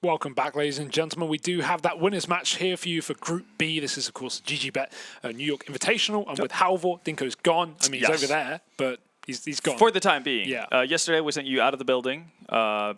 Welcome back, ladies and gentlemen. We do have that winners match here for you for Group B. This is, of course, GG.Bet New York Invitational. I'm with Halvor. Dinko's gone. I mean, he's over there, but he's gone. For the time being. Yeah. Yesterday, we sent you out of the building.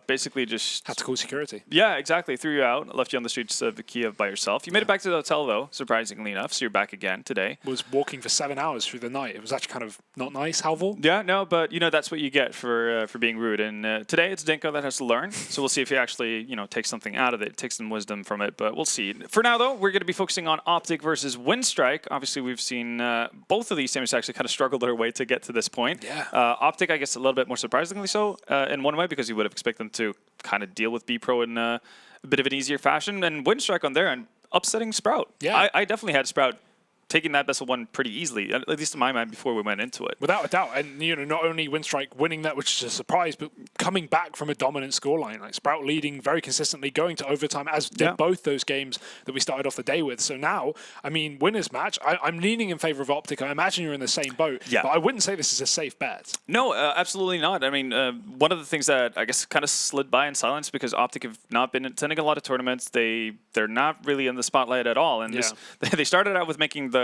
Basically just... Had to call security. Yeah, exactly. Threw you out. Left you on the streets of Kiev by yourself. You made it back to the hotel, though, surprisingly enough. So you're back again today. Was walking for 7 hours through the night. It was actually kind of not nice, Halvor. Yeah, no, but, you know, that's what you get for being rude. And today, it's Dinko that has to learn. So we'll see if he actually, you know, takes something out of it, takes some wisdom from it. But we'll see. For now, though, we're going to be focusing on OpTic versus Winstrike. Obviously, we've seen both of these teams actually kind of struggle their way to get to this point. Yeah. OpTic, I guess, a little bit more surprisingly so in one way, because you would have expected them to kind of deal with B-Pro in a bit of an easier fashion. And Winstrike on their end, upsetting Sprout. Yeah. I definitely had Sprout taking that best of one pretty easily, at least in my mind, before we went into it. Without a doubt. And, you know, not only Winstrike winning that, which is a surprise, but coming back from a dominant scoreline. Like Sprout leading very consistently, going to overtime, as did both those games that we started off the day with. So now, I mean, winners match, I'm leaning in favor of OpTic. I imagine you're in the same boat. Yeah. But I wouldn't say this is a safe bet. No, absolutely not. I mean, one of the things that I guess kind of slid by in silence because OpTic have not been attending a lot of tournaments. They're not really in the spotlight at all. And this, they started out with making the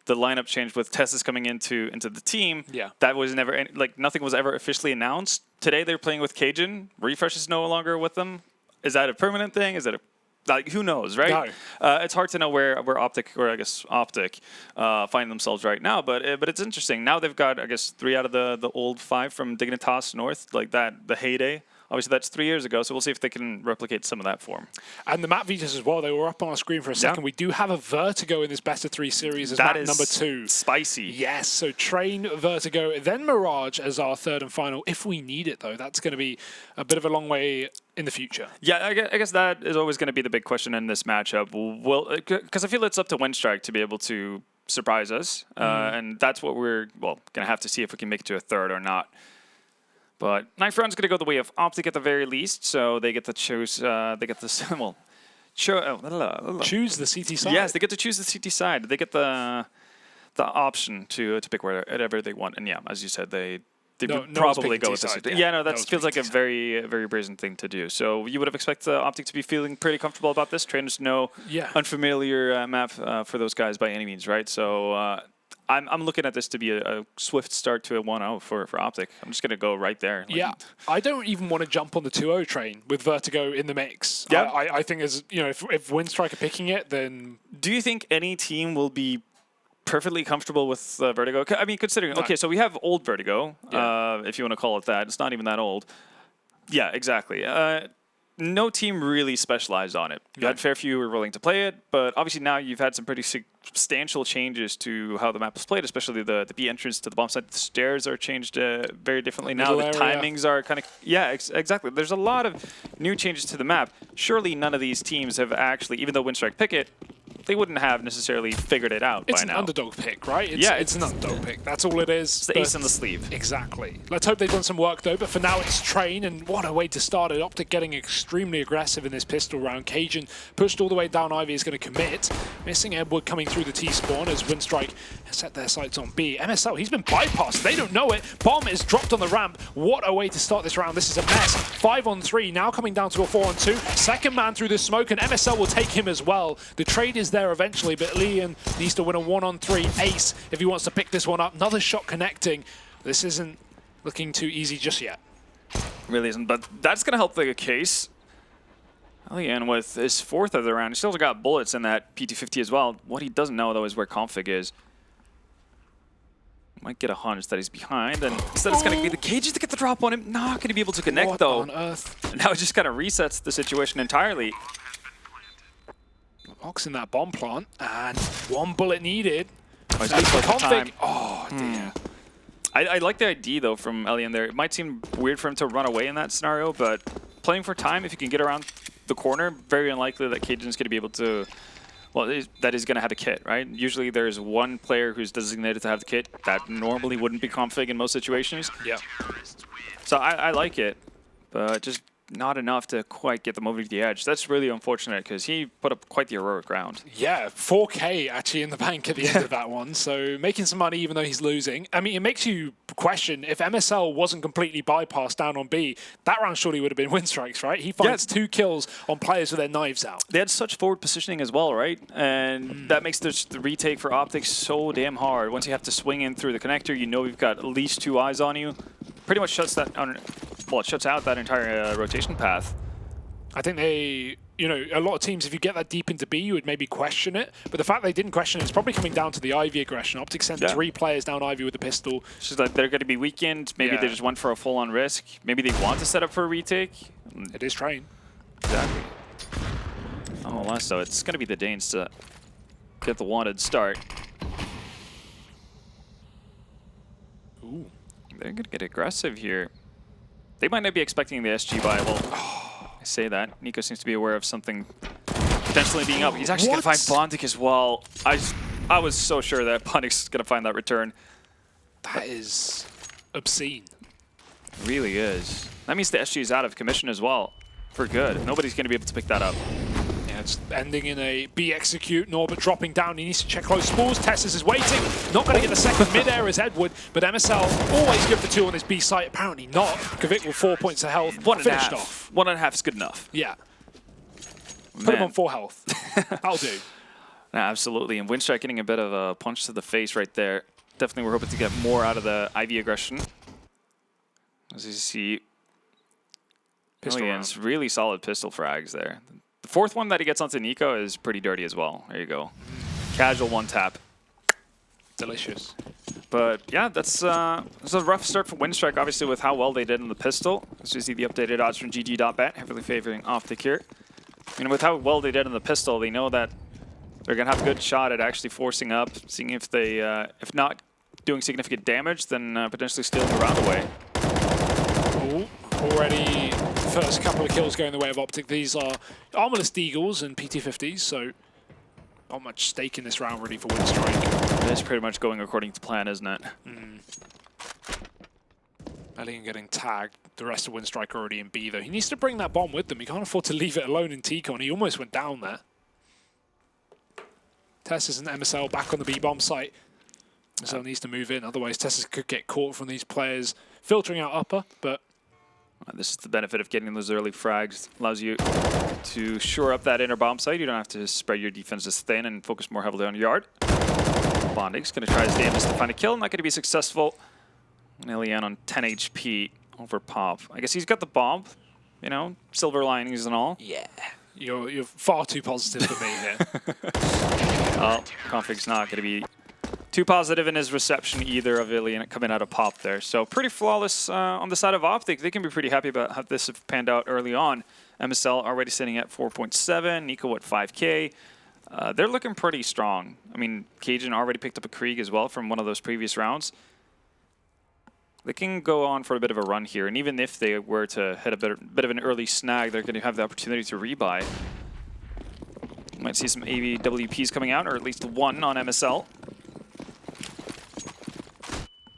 lineup change with Tessa's coming into the team. Yeah. That was never, like, nothing was ever officially announced. Today they're playing with Cajun. Refresh is no longer with them. Is that a permanent thing? Is that a, like, who knows, right? No. It's hard to know where OpTic, or I guess OpTic, find themselves right now. But it's interesting. Now they've got, I guess, 3 out of the old 5 from Dignitas North, like that, the heyday. Obviously, that's 3 years ago, so we'll see if they can replicate some of that form. And the map features as well, they were up on our screen for a second. We do have a Vertigo in this best of 3 series as map number 2. Spicy. Yes, so Train, Vertigo, then Mirage as our 3rd and final. If we need it, though, that's going to be a bit of a long way in the future. Yeah, I guess that is always going to be the big question in this matchup. Because I feel it's up to Winstrike to be able to surprise us, and that's what we're, going to have to see if we can make it to a 3rd or not. But Knife Round's going to go the way of OpTic at the very least, so they get to choose. They get to choose the CT side. Yes, they get to choose the CT side. They get the option to pick whatever they want. And yeah, as you said, they probably go with the CT. Yeah, no, that feels like a very brazen thing to do. So you would have expected OpTic to be feeling pretty comfortable about this. Trainers no unfamiliar map for those guys by any means, right? So. I'm looking at this to be a swift start to a 1-0 for OpTic. I'm just going to go right there. Like, yeah, I don't even want to jump on the 2-0 train with Vertigo in the mix. Yeah. I think as you know, if Winstrike are picking it, then... Do you think any team will be perfectly comfortable with Vertigo? I mean, considering... Okay, so we have old Vertigo, if you want to call it that. It's not even that old. Yeah, exactly. No team really specialized on it. You had fair few who were willing to play it, but obviously now you've had some pretty substantial changes to how the map is played, especially the B entrance to the bomb site. The stairs are changed very differently now. The timings are kind of... Yeah, exactly. There's a lot of new changes to the map. Surely none of these teams have actually, even though Winstrike pick it, they wouldn't have necessarily figured it out by now. It's an underdog pick, right? It's an underdog pick. That's all it is. It's the ace in the sleeve. Exactly. Let's hope they've done some work, though. But for now, it's Train, and what a way to start it. OpTic getting extremely aggressive in this pistol round. Cajun pushed all the way down. Ivy is going to commit. Missing Edward coming through the T-spawn as Winstrike set their sights on B. MSL, he's been bypassed. They don't know it. Bomb is dropped on the ramp. What a way to start this round. This is a mess. 5-on-3, now coming down to a 4-on-2. Second man through the smoke, and MSL will take him as well. The trade is there eventually, but Leon needs to win a 1-on-3 ace if he wants to pick this one up. Another shot connecting. This isn't looking too easy just yet. Really isn't, but that's going to help the case. Leon with his 4th of the round. He still got bullets in that PT50 as well. What he doesn't know, though, is where config is. Might get a hunch that he's behind, and instead it's going to be the Cages to get the drop on him. Not going to be able to connect, though. What on earth? And now it just kind of resets the situation entirely. Boxing that bomb plant, and 1 bullet needed. Oh, he's for config. Oh, dear. I like the ID, though, from Elian there. It might seem weird for him to run away in that scenario, but playing for time, if you can get around the corner, very unlikely that Cajun's going to be able to... Well, that is going to have a kit, right? Usually there's one player who's designated to have the kit. That normally wouldn't be config in most situations. Yeah. So I like it, but just not enough to quite get them over the edge. That's really unfortunate because he put up quite the heroic round. Yeah, 4K actually in the bank at the end of that one. So making some money even though he's losing. I mean, it makes you question if MSL wasn't completely bypassed down on B, that round surely would have been Winstrike's, right? He finds 2 kills on players with their knives out. They had such forward positioning as well, right? And that makes the retake for OpTic so damn hard. Once you have to swing in through the connector, you know you've got at least 2 eyes on you. Pretty much shuts that well, it shuts out that entire rotation path. I think they, you know, a lot of teams, if you get that deep into B, you would maybe question it. But the fact they didn't question it is probably coming down to the Ivy aggression. OpTic sent 3 players down Ivy with a pistol. It's just like they're going to be weakened. Maybe they just went for a full-on risk. Maybe they want to set up for a retake. It is train. Exactly. Nonetheless, though, it's going to be the Danes to get the wanted start. Ooh. They're going to get aggressive here. They might not be expecting the SG buy. Well, I say that. Nico seems to be aware of something potentially being up. He's actually going to find Bondic as well. I was so sure that Bondic's going to find that return. That is obscene. It really is. That means the SG is out of commission as well. For good. Nobody's going to be able to pick that up. Yeah, it's ending in a B execute. Norbert dropping down. He needs to check close spawns. Tessus is waiting. Not going to get the second mid-air as Edward, but MSL always good for 2 on this B site. Apparently not. Kvik with 4 points of health. 1.5 off. 1.5 is good enough. Yeah. Put him on 4 health. That'll do. Absolutely. And Winstrike getting a bit of a punch to the face right there. Definitely we're hoping to get more out of the Ivy aggression. As you see, Millions, really solid pistol frags there. The 4th one that he gets onto Nico is pretty dirty as well. There you go. Casual 1-tap. Delicious. But yeah, that's a rough start for Winstrike, obviously, with how well they did in the pistol. As you see the updated odds from GG.Bet, heavily favoring OpTic here. And with how well they did in the pistol, they know that they're going to have a good shot at actually forcing up, seeing if they, if not doing significant damage, then potentially stealing the round away. Ooh, already the first couple of kills going the way of OpTic. These are Armorless Deagles and PT-50s, so not much stake in this round really for Winstrike. It's pretty much going according to plan, isn't it? Ellian getting tagged. The rest of Winstrike already in B, though. He needs to bring that bomb with them. He can't afford to leave it alone in T-Con. He almost went down there. Tessus and MSL back on the B-bomb site. MSL needs to move in, otherwise Tessus could get caught from these players filtering out upper, but... This is the benefit of getting those early frags. Allows you to shore up that inner bomb site. You don't have to spread your defenses thin and focus more heavily on yard. Bondic's going to try his damnedest to find a kill. Not going to be successful. Elian on 10 HP over Pop. I guess he's got the bomb. You know, silver linings and all. Yeah. You're far too positive for me here. Oh, Config's not going to be too positive in his reception either of Ilian coming out of Pop there. So pretty flawless on the side of OpTic. They can be pretty happy about how this have panned out early on. MSL already sitting at 4.7, Nico at 5K. They're looking pretty strong. I mean, Cajun already picked up a Krieg as well from one of those previous rounds. They can go on for a bit of a run here, and even if they were to hit a bit of an early snag, they're going to have the opportunity to rebuy. Might see some AVWPs coming out, or at least one on MSL.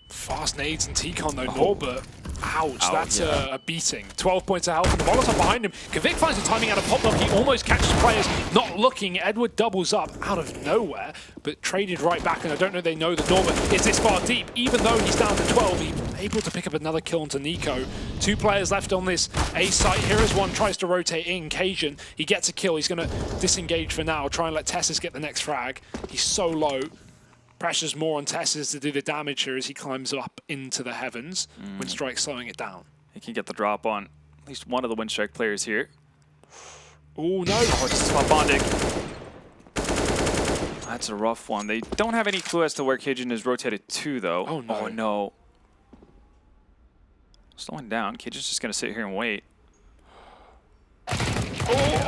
Fast nades and T-Con though, Norbert. Ouch, that's a beating. 12 points of health, and the Molotov behind him. Kvik finds the timing out of pop lock. He almost catches players not looking. Edward doubles up out of nowhere, but traded right back, and I don't know they know that Norbert is this far deep. Even though he's down to 12, he's able to pick up another kill onto Nico. 2 players left on this A site. Here as one tries to rotate in. Cajun, he gets a kill. He's going to disengage for now, try and let Tessus get the next frag. He's so low. Pressure's more on Tessus to do the damage here as he climbs up into the heavens. Winstrike slowing it down. He can get the drop on at least one of the Winstrike players here. Oh, no. Oh, it's spot Bondic. That's a rough one. They don't have any clue as to where Cajun is rotated to, though. Oh, no. Oh, no. Slowing down. Cajun's just going to sit here and wait.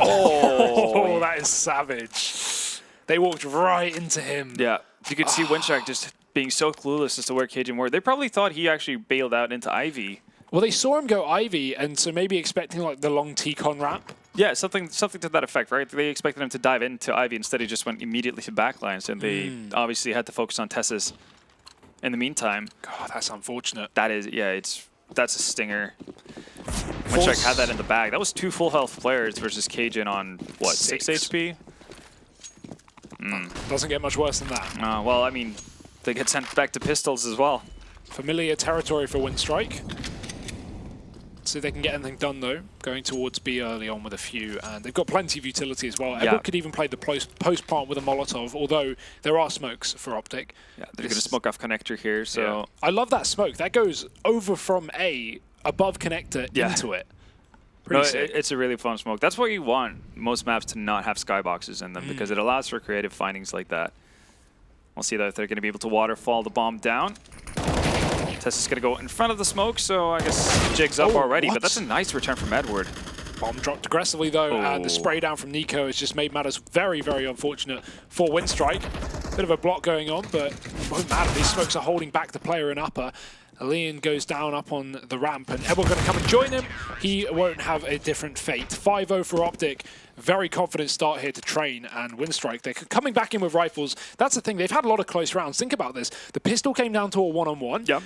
Oh, that is savage. They walked right into him. Yeah. You could see Winstrike just being so clueless as to where Cajun were. They probably thought he actually bailed out into Ivy. Well, they saw him go Ivy, and so maybe expecting like the long T-Con ramp. Yeah, something to that effect, right? They expected him to dive into Ivy. Instead, he just went immediately to backlines, and they obviously had to focus on Tessus in the meantime. God, that's unfortunate. That is, yeah, it's that's a stinger. Winstrike had that in the bag. That was 2 full health players versus Cajun on, what, 6 HP? Doesn't get much worse than that. Well, I mean, they get sent back to pistols as well. Familiar territory for Winstrike. See if they can get anything done, though. Going towards B early on with a few, and they've got plenty of utility as well. Yeah. Edward could even play the post plant with a Molotov, although there are smokes for OpTic. Yeah, they're going to smoke off connector here, so... Yeah. I love that smoke. That goes over from A, above connector, into it. Pretty sick. It's a really fun smoke. That's why you want most maps to not have skyboxes in them, because it allows for creative findings like that. We'll see if they're going to be able to waterfall the bomb down. Tess is going to go in front of the smoke, so I guess Jig's up already, but that's a nice return from Edward. Bomb dropped aggressively, though, and the spray down from Nico has just made matters very, very unfortunate for Winstrike. Bit of a block going on, but it won't matter. These smokes are holding back the player in upper. Leon goes down up on the ramp, and Edward going to come and join him. He won't have a different fate. 5-0 for OpTic. Very confident start here to train, and Winstrike, they're coming back in with rifles. That's the thing. They've had a lot of close rounds. Think about this. The pistol came down to a 1-on-1. Yep.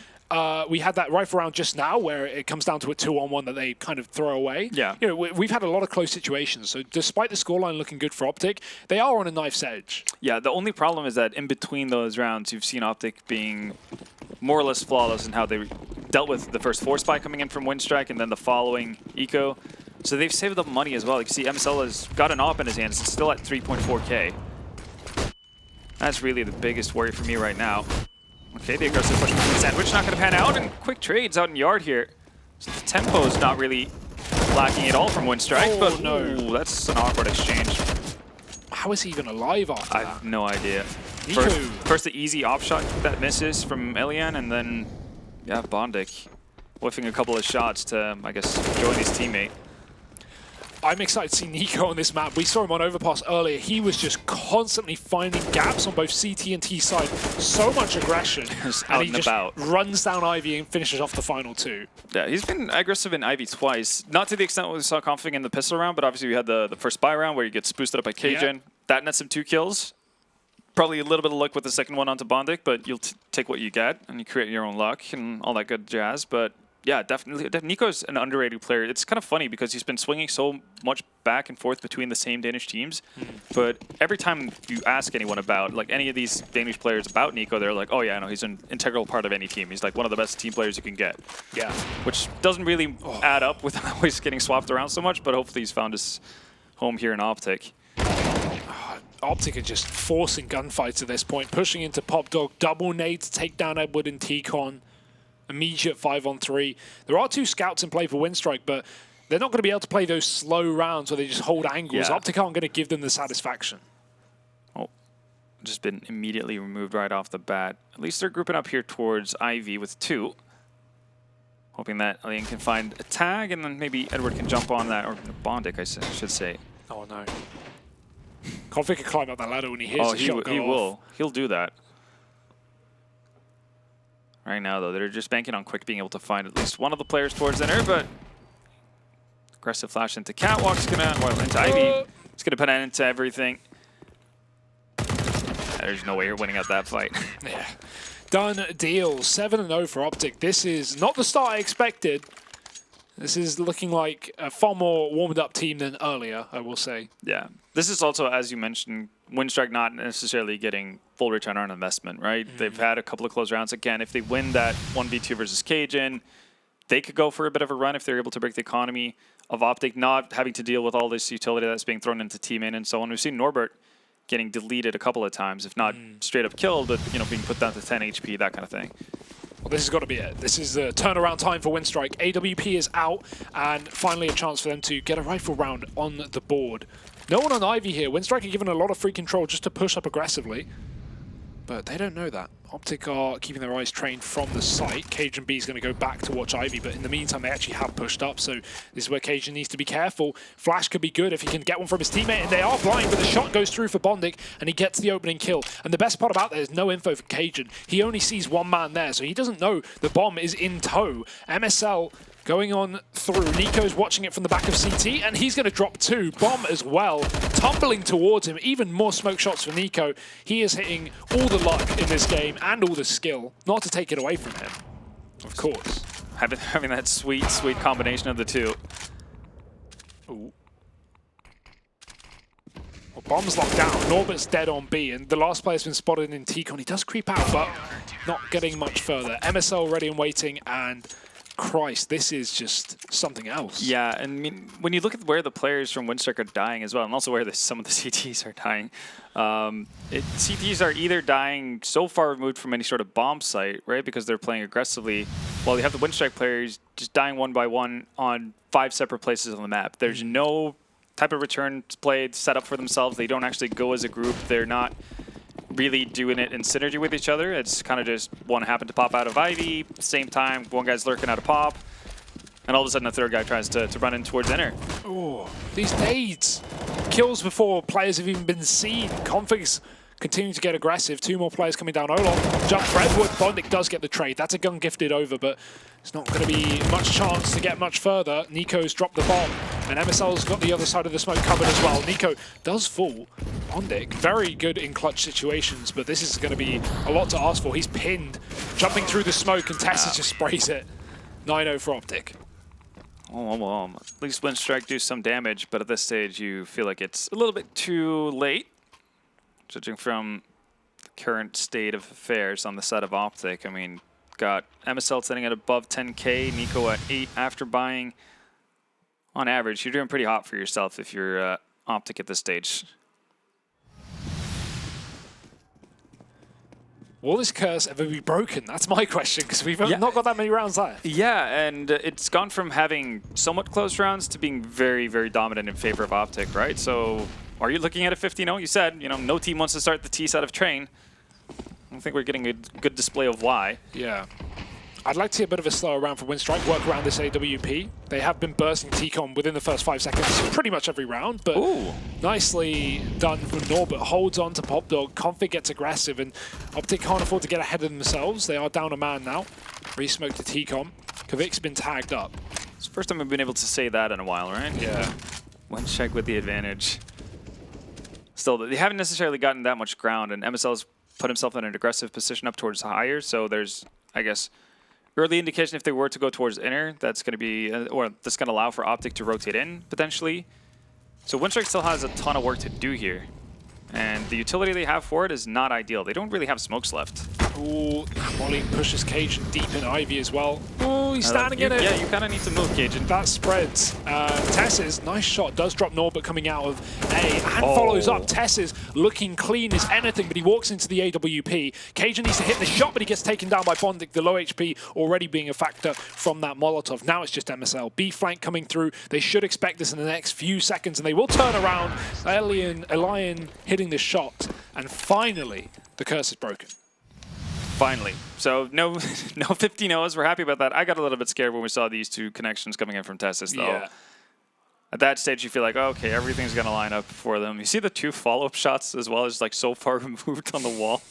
We had that rifle round just now where it comes down to a 2-on-1 that they kind of throw away. Yeah. You know, we've had a lot of close situations. So despite the scoreline looking good for OpTic, they are on a knife's edge. Yeah, the only problem is that in between those rounds, you've seen OpTic being more or less flawless in how they dealt with the first 4 spy coming in from Winstrike and then the following eco. So they've saved up money as well. You can see MSL has got an op in his hands. It's still at 3.4K. That's really the biggest worry for me right now. Okay, the aggressive push from Sandwich not going to pan out, and quick trades out in yard here. So the tempo is not really lacking at all from Winstrike, but no, that's an awkward exchange. How is he even alive after that? I have no idea. First the easy off shot that misses from Elian, and then, yeah, Bondic whiffing a couple of shots to, I guess, join his teammate. I'm excited to see Nico on this map. We saw him on Overpass earlier. He was just constantly finding gaps on both CT and T side. So much aggression. And he just runs down Ivy and finishes off the final 2. Yeah, he's been aggressive in Ivy twice. Not to the extent we saw config in the pistol round, but obviously we had the first spy round where he gets boosted up by Cajun. Yeah. That nets him 2 kills. Probably a little bit of luck with the second one onto Bondic, but you'll take what you get and you create your own luck and all that good jazz. But yeah, definitely. Nico's an underrated player. It's kind of funny because he's been swinging so much back and forth between the same Danish teams. But every time you ask anyone about, like, any of these Danish players about Nico, they're like, oh yeah, no, he's an integral part of any team. He's like one of the best team players you can get. Yeah. Which doesn't really add up with always getting swapped around so much, but hopefully he's found his home here in OpTic. OpTic are just forcing gunfights at this point, pushing into Pop Dog, double nade to take down Edward and T-Con. Immediate 5-on-3. There are 2 scouts in play for Winstrike, but they're not going to be able to play those slow rounds where they just hold angles. Yeah. OpTic aren't going to give them the satisfaction. Oh, just been immediately removed right off the bat. At least they're grouping up here towards Ivy with 2. Hoping that Alien can find a tag, and then maybe Edward can jump on that, or Bondic, I should say. Oh, no. Config can climb up that ladder when he hears the shot go off. He will. He'll do that. Right now, though, they're just banking on Quick being able to find at least one of the players towards center, but aggressive flash into Catwalk's gonna, well, into Ivy. It's gonna put an end to everything. There's no way you're winning at that fight. Yeah. Done deal. 7-0 for OpTic. This is not the start I expected. This is looking like a far more warmed up team than earlier, I will say. Yeah. This is also, as you mentioned, Winstrike not necessarily getting full return on investment, right? They've had a couple of close rounds. Again, if they win that 1v2 versus Cajun, they could go for a bit of a run if they're able to break the economy of OpTic, not having to deal with all this utility that's being thrown into teammate and so on. We've seen Norbert getting deleted a couple of times, if not straight up killed, but, you know, being put down to 10 HP, that kind of thing. Well, this has got to be it. This is the turnaround time for Winstrike. AWP is out, and finally a chance for them to get a rifle round on the board. No one on Ivy here. Winstrike are given a lot of free control just to push up aggressively, but they don't know that. OpTic are keeping their eyes trained from the site. Cajun B is going to go back to watch Ivy, but in the meantime, they actually have pushed up, so this is where Cajun needs to be careful. Flash could be good if he can get one from his teammate, and they are blind, but the shot goes through for Bondic, and he gets the opening kill. And the best part about that is no info for Cajun. He only sees one man there, so he doesn't know the bomb is in tow. MSL going on through. Nico's watching it from the back of CT, and he's going to drop 2. Bomb as well, tumbling towards him. Even more smoke shots for Nico. He is hitting all the luck in this game and all the skill, not to take it away from him, of course. having that sweet combination of the two. Ooh. Well, bomb's locked down. Norbert's dead on B, and the last player's been spotted in T-Con. He does creep out, but not getting much further. MSL ready and waiting, and Christ, this is just something else. Yeah, and I mean, when you look at where the players from Winstrike are dying as well, and also where some of the CTs are dying, CTs are either dying so far removed from any sort of bomb site, right, because they're playing aggressively, while you have the Winstrike players just dying one by one on 5 separate places on the map. There's no type of return play set up for themselves. They don't actually go as a group. They're not really doing it in synergy with each other. It's kind of just one happened to pop out of Ivy, same time, one guy's lurking out of pop, and all of a sudden a third guy tries to run in towards inner. Oh, these nades. Kills before players have even been seen. Configs continue to get aggressive. 2 more players coming down Olong. Jump for Edward. Bondic does get the trade. That's a gun gifted over, but it's not going to be much chance to get much further. Nico's dropped the bomb, and MSL's got the other side of the smoke covered as well. Nico does fall. Bondic, very good in clutch situations, but this is going to be a lot to ask for. He's pinned, jumping through the smoke, and Tessus just sprays it. 9-0 for OpTic. Well, at least Winstrike do some damage, but at this stage you feel like it's a little bit too late. Judging from the current state of affairs on the side of OpTic, I mean, got MSL sitting at above 10K, Nico at 8 after buying. On average, you're doing pretty hot for yourself if you're OpTic at this stage. Will this curse ever be broken? That's my question, because we've not got that many rounds left. Yeah, and it's gone from having somewhat close rounds to being very, very dominant in favor of OpTic, right? So are you looking at a 50-0? You said, you know, no team wants to start the T side of train. I don't think we're getting a good display of why. Yeah. I'd like to see a bit of a slower round for Winstrike, work around this AWP. They have been bursting T-Con within the first 5 seconds pretty much every round, but nicely done from Norbert. Holds on to PopDog, Config gets aggressive, and OpTic can't afford to get ahead of themselves. They are down a man now. Re-smoked to T-Con. Kavik's been tagged up. It's the first time we've been able to say that in a while, right? Yeah. Winstrike with the advantage. Still, they haven't necessarily gotten that much ground, and MSL's put himself in an aggressive position up towards higher, so there's, I guess, early indication if they were to go towards inner, that's going to be, or that's going to allow for OpTic to rotate in, potentially. So Winstrike still has a ton of work to do here. And the utility they have for it is not ideal. They don't really have smokes left. Ooh, Molly pushes Cajun deep in Ivy as well. Oh, he's standing in it. Yeah, you kind of need to move, Cajun. That spreads. Tessus, nice shot, does drop Norbert coming out of A and follows up. Tessus looking clean as anything, but he walks into the AWP. Cajun needs to hit the shot, but he gets taken down by Bondic. The low HP already being a factor from that Molotov. Now it's just MSL. B flank coming through. They should expect this in the next few seconds, and they will turn around. Elian hitting the shot, and finally, the curse is broken. Finally. So no 50-0s. We're happy about that. I got a little bit scared when we saw these 2 connections coming in from Tessus, though. Yeah. At that stage, you feel like, oh, okay, everything's going to line up for them. You see the 2 follow-up shots as well, as like so far removed on the wall.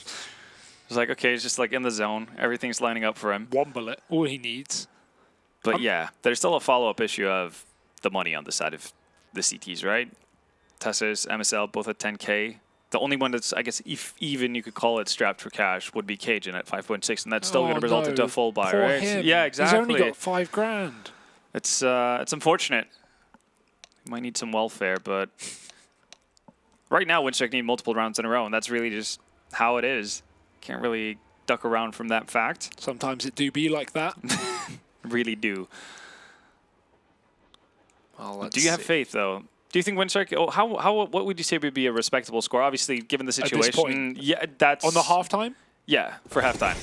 It's like, okay, it's just like in the zone. Everything's lining up for him. 1 bullet, all he needs. But yeah, there's still a follow-up issue of the money on the side of the CTs, right? Tessus, MSL, both at 10K. The only one that's, I guess, if even you could call it strapped for cash would be Cajun at 5.6, and that's still going to result into a full buy, Poor right? him. Yeah, exactly. He's only got 5 grand. It's unfortunate. Might need some welfare, but right now Winstrike need multiple rounds in a row, and that's really just how it is. Can't really duck around from that fact. Sometimes it do be like that. Really do. Well, do you have faith, though? Do you think Winstrike? Oh, what would you say would be a respectable score? Obviously, given the situation, at this point, yeah, that's on the halftime. Yeah, for halftime.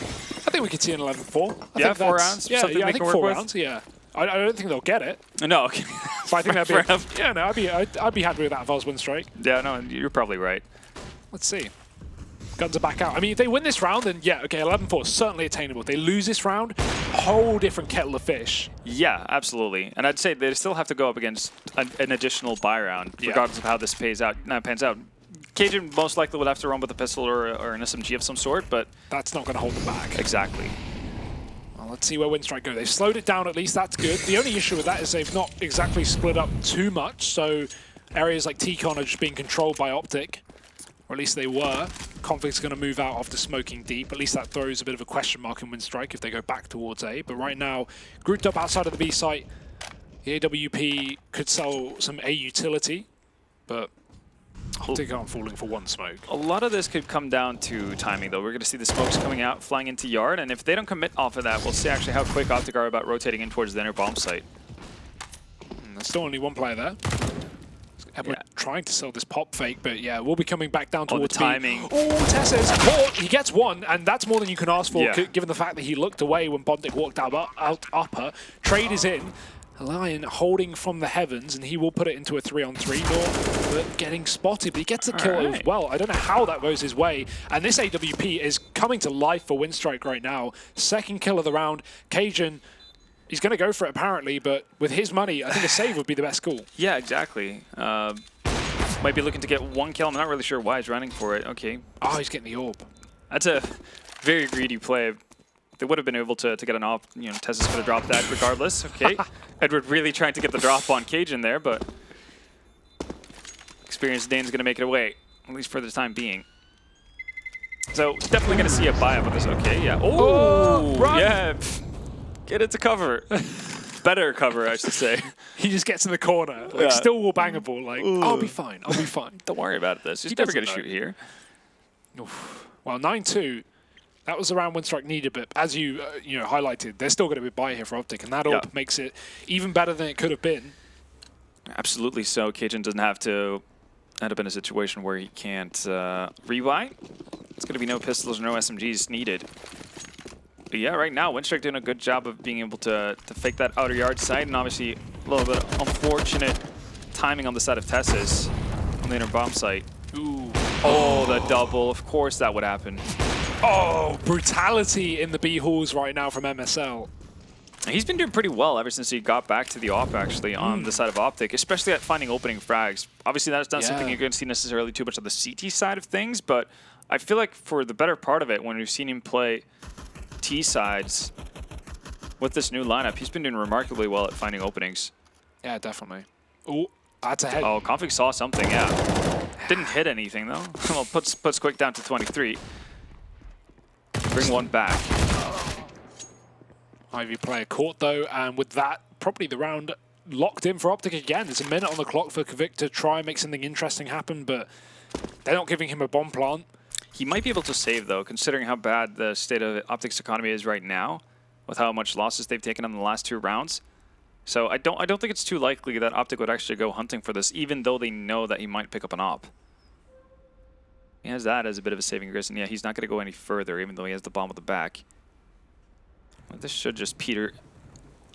I think we could see an 11-4. Yeah, 4 rounds. Yeah, something I think 4 with? rounds. Yeah, I don't think they'll get it. No, okay. But I think that'd be. Yeah, no, I'd be happy with that if I was Winstrike. Yeah, no, you're probably right. Let's see. Guns are back out. I mean, if they win this round, then yeah, okay, 11-4 is certainly attainable. If they lose this round, whole different kettle of fish. Yeah, absolutely. And I'd say they still have to go up against an additional buy round, regardless of how this pans out. Cajun most likely would have to run with a pistol or an SMG of some sort, but that's not going to hold them back. Exactly. Well, let's see where Winstrike go. They've slowed it down at least. That's good. The only issue with that is they've not exactly split up too much, so areas like T-Con are just being controlled by OpTic. or at least they were. Conflict's going to move out after smoking deep. At least that throws a bit of a question mark in Winstrike if they go back towards A. But right now, grouped up outside of the B site, the AWP could sell some A utility, but OpTic aren't falling for one smoke. A lot of this could come down to timing, though. We're going to see the smokes coming out, flying into yard, and if they don't commit off of that, we'll see actually how quick OpTic are about rotating in towards the inner bomb site. There's still only one player there. We're trying to sell this pop fake, but yeah, we'll be coming back down towards the timing. Oh, Tessa's caught. He gets one, and that's more than you can ask for, given the fact that he looked away when OpTic walked out upper. Trade is in. Lion holding from the heavens, and he will put it into a 3-on-3 door, but getting spotted. But he gets a kill as well. I don't know how that goes his way. And this AWP is coming to life for Winstrike right now. Second kill of the round. Cajun, he's going to go for it apparently, but with his money, I think a save would be the best call. Yeah, exactly. Might be looking to get one kill. I'm not really sure why he's running for it. Okay. Oh, he's getting the orb. That's a very greedy play. They would have been able to get an off. You know, Tessa's going to drop that regardless. Okay. Edward really trying to get the drop on Cajun there, but experienced Dane's going to make it away, at least for the time being. So definitely going to see a buy-up with this. Okay, yeah. Oh, yeah. Get it to cover. Better cover, I should say. He just gets in the corner, like still wall bangable. Like, I'll be fine. I'll be fine. Don't worry about this. He's never going to shoot here. Oof. Well, 9-2. That was the round Winstrike needed, but as you highlighted, there's still going to be a buy here for OpTic, and that orb makes it even better than it could have been. Absolutely so. Cajun doesn't have to end up in a situation where he can't rebuy. It's going to be no pistols or no SMGs needed. But yeah, right now, Winstrike doing a good job of being able to fake that outer yard side, and obviously a little bit of unfortunate timing on the side of Tessa's on the inner bomb site. Ooh. Oh, the double. Of course that would happen. Oh, brutality in the B halls right now from MSL. He's been doing pretty well ever since he got back to the op, actually, on the side of OpTic, especially at finding opening frags. Obviously, that's not something you're going to see necessarily too much on the CT side of things, but I feel like for the better part of it, when we've seen him play T sides with this new lineup, he's been doing remarkably well at finding openings. Yeah, definitely. Oh, that's a head. Oh, Config saw something, yeah. Didn't hit anything, though. Well, puts Quick down to 23. Bring one back. Ivy player caught though, and with that, probably the round locked in for OpTic again. There's a minute on the clock for Kvik to try and make something interesting happen, but they're not giving him a bomb plant. He might be able to save though, considering how bad the state of OpTic's economy is right now, with how much losses they've taken in the last 2 rounds. So I don't think it's too likely that OpTic would actually go hunting for this, even though they know that he might pick up an op. He has that as a bit of a saving grace, and yeah, he's not going to go any further, even though he has the bomb at the back. But this should just peter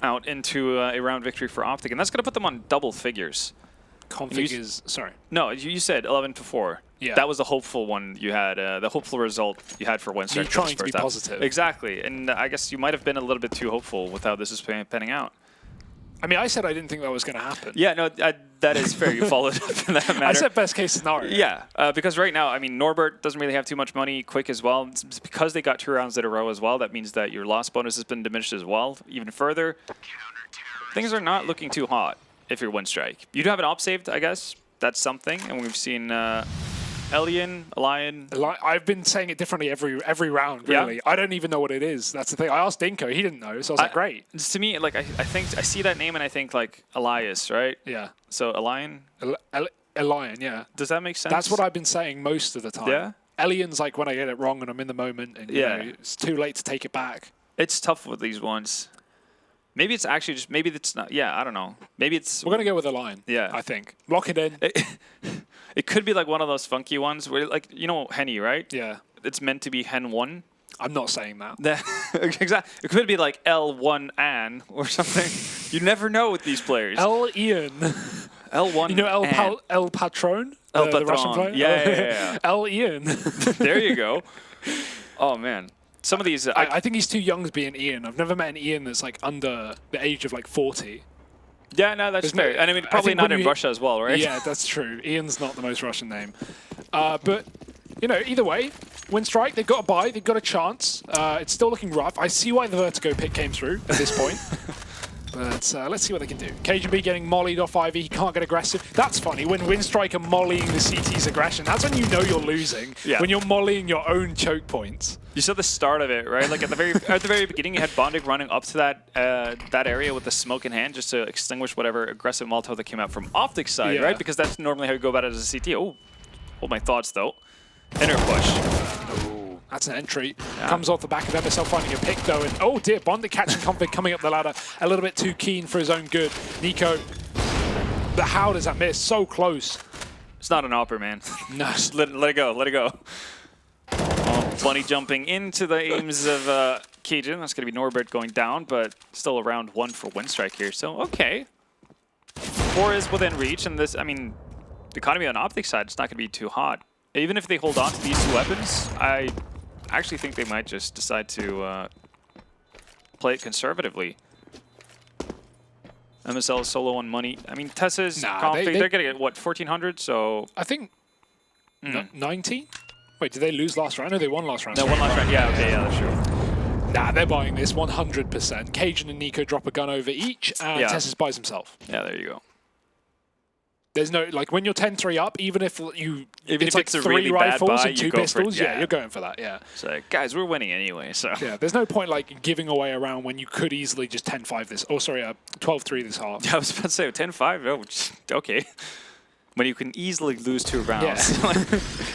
out into a round victory for OpTic, and that's going to put them on double figures. Config is, sorry. No, you said 11-4. Yeah. That was the hopeful one you had, the hopeful result you had for Winstrike. You're trying to be positive. Exactly, and I guess you might have been a little bit too hopeful with how this is panning out. I mean, I said I didn't think that was going to happen. Yeah, no, that is fair. You followed up in that matter. I said best case scenario. Yeah, because right now, I mean, Norbert doesn't really have too much money. Quick as well. It's because they got 2 rounds in a row as well. That means that your loss bonus has been diminished as well, even further. Things are not looking too hot if you're Winstrike. You do have an op saved, I guess. That's something. And we've seen Elian, Lion. I've been saying it differently every round, really. Yeah? I don't even know what it is. That's the thing. I asked Dinko. He didn't know. So I was like, great. To me, like, I think I see that name and I think, like, Elias, right? Yeah. So, Elian? Elian, yeah. Does that make sense? That's what I've been saying most of the time. Yeah? Elian's like when I get it wrong and I'm in the moment and you know, it's too late to take it back. It's tough with these ones. Maybe it's actually just, maybe it's not, yeah, I don't know. Maybe it's... We're going to go with Elian, I think. Lock it in. It could be like one of those funky ones where, like, you know Henny, right? Yeah. It's meant to be Hen 1. I'm not saying that. Exactly. It could be like L1 An or something. You never know with these players. L Ian. L1 You know El Patron? El Patron. The Russian player? Yeah. El Ian. There you go. Oh, man. Some of these... I think he's too young to be an Ian. I've never met an Ian that's like under the age of like 40. Yeah, no, that's fair. And I mean, probably not in Russia as well, right? Yeah, that's true. Ian's not the most Russian name. But, you know, either way, Winstrike, they've got a buy, they've got a chance. It's still looking rough. I see why the Vertigo pick came through at this point. But let's see what they can do. CajunB getting mollied off Ivy. He can't get aggressive. That's funny. When Winstrike are mollying the CT's aggression, that's when you know you're losing. Yeah. When you're mollying your own choke points. You saw the start of it, right? Like at the very beginning, you had Bondic running up to that area with the smoke in hand just to extinguish whatever aggressive Molotov that came out from OpTic's side, right? Because that's normally how you go about it as a CT. Oh, hold my thoughts though. Inner push. That's an entry. Comes off the back of MSL finding a pick though, and oh dear, Bondic catching Config coming up the ladder a little bit too keen for his own good. Nico, but how does that miss? So close. It's not an opper, man. No. Just let it go, let it go. Oh, Bunny jumping into the aims of Cajun. That's going to be Norbert going down, but still around 1 for Winstrike here. So, okay. 4 is within reach, and this, I mean, the economy on OpTic side, it's not going to be too hot. Even if they hold on to these 2 weapons, I actually think they might just decide to play it conservatively. MSL solo on money. I mean, Tessa's config, they're going to get, what, 1,400? So I think 19? Wait, did they lose last round? No, they won last round. No, won last round. Yeah, okay, yeah, that's true. Nah, they're buying this 100%. Cajun and Nico drop a gun over each, and Tessa's buys himself. Yeah, there you go. There's no, like, when you're 10-3 up, even if it's like a 3 really rifles bad buy, and 2 pistols, you're going for that, So, guys, we're winning anyway, so. Yeah, there's no point, like, giving away a round when you could easily just 10-5 this, 12-3 this half. Yeah, I was about to say, 10-5, oh, okay. When you can easily lose 2 rounds. Yeah.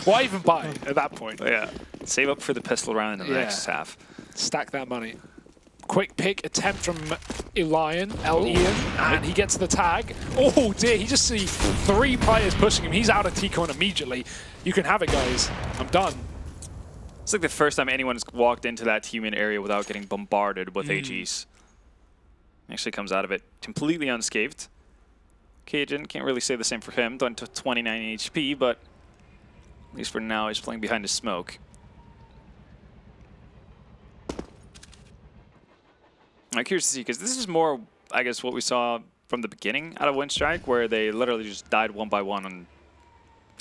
Why even buy at that point? Yeah, save up for the pistol round in the next half. Stack that money. Quick pick attempt from Ian, and he gets the tag. Oh dear, he just sees 3 players pushing him. He's out of T-Con immediately. You can have it, guys. I'm done. It's like the first time anyone's walked into that human area without getting bombarded with AGs. Actually comes out of it completely unscathed. Cajun, can't really say the same for him. Done to 29 HP, but at least for now, he's playing behind the smoke. I'm curious to see, because this is more, I guess, what we saw from the beginning out of Winstrike, where they literally just died 1 by 1 on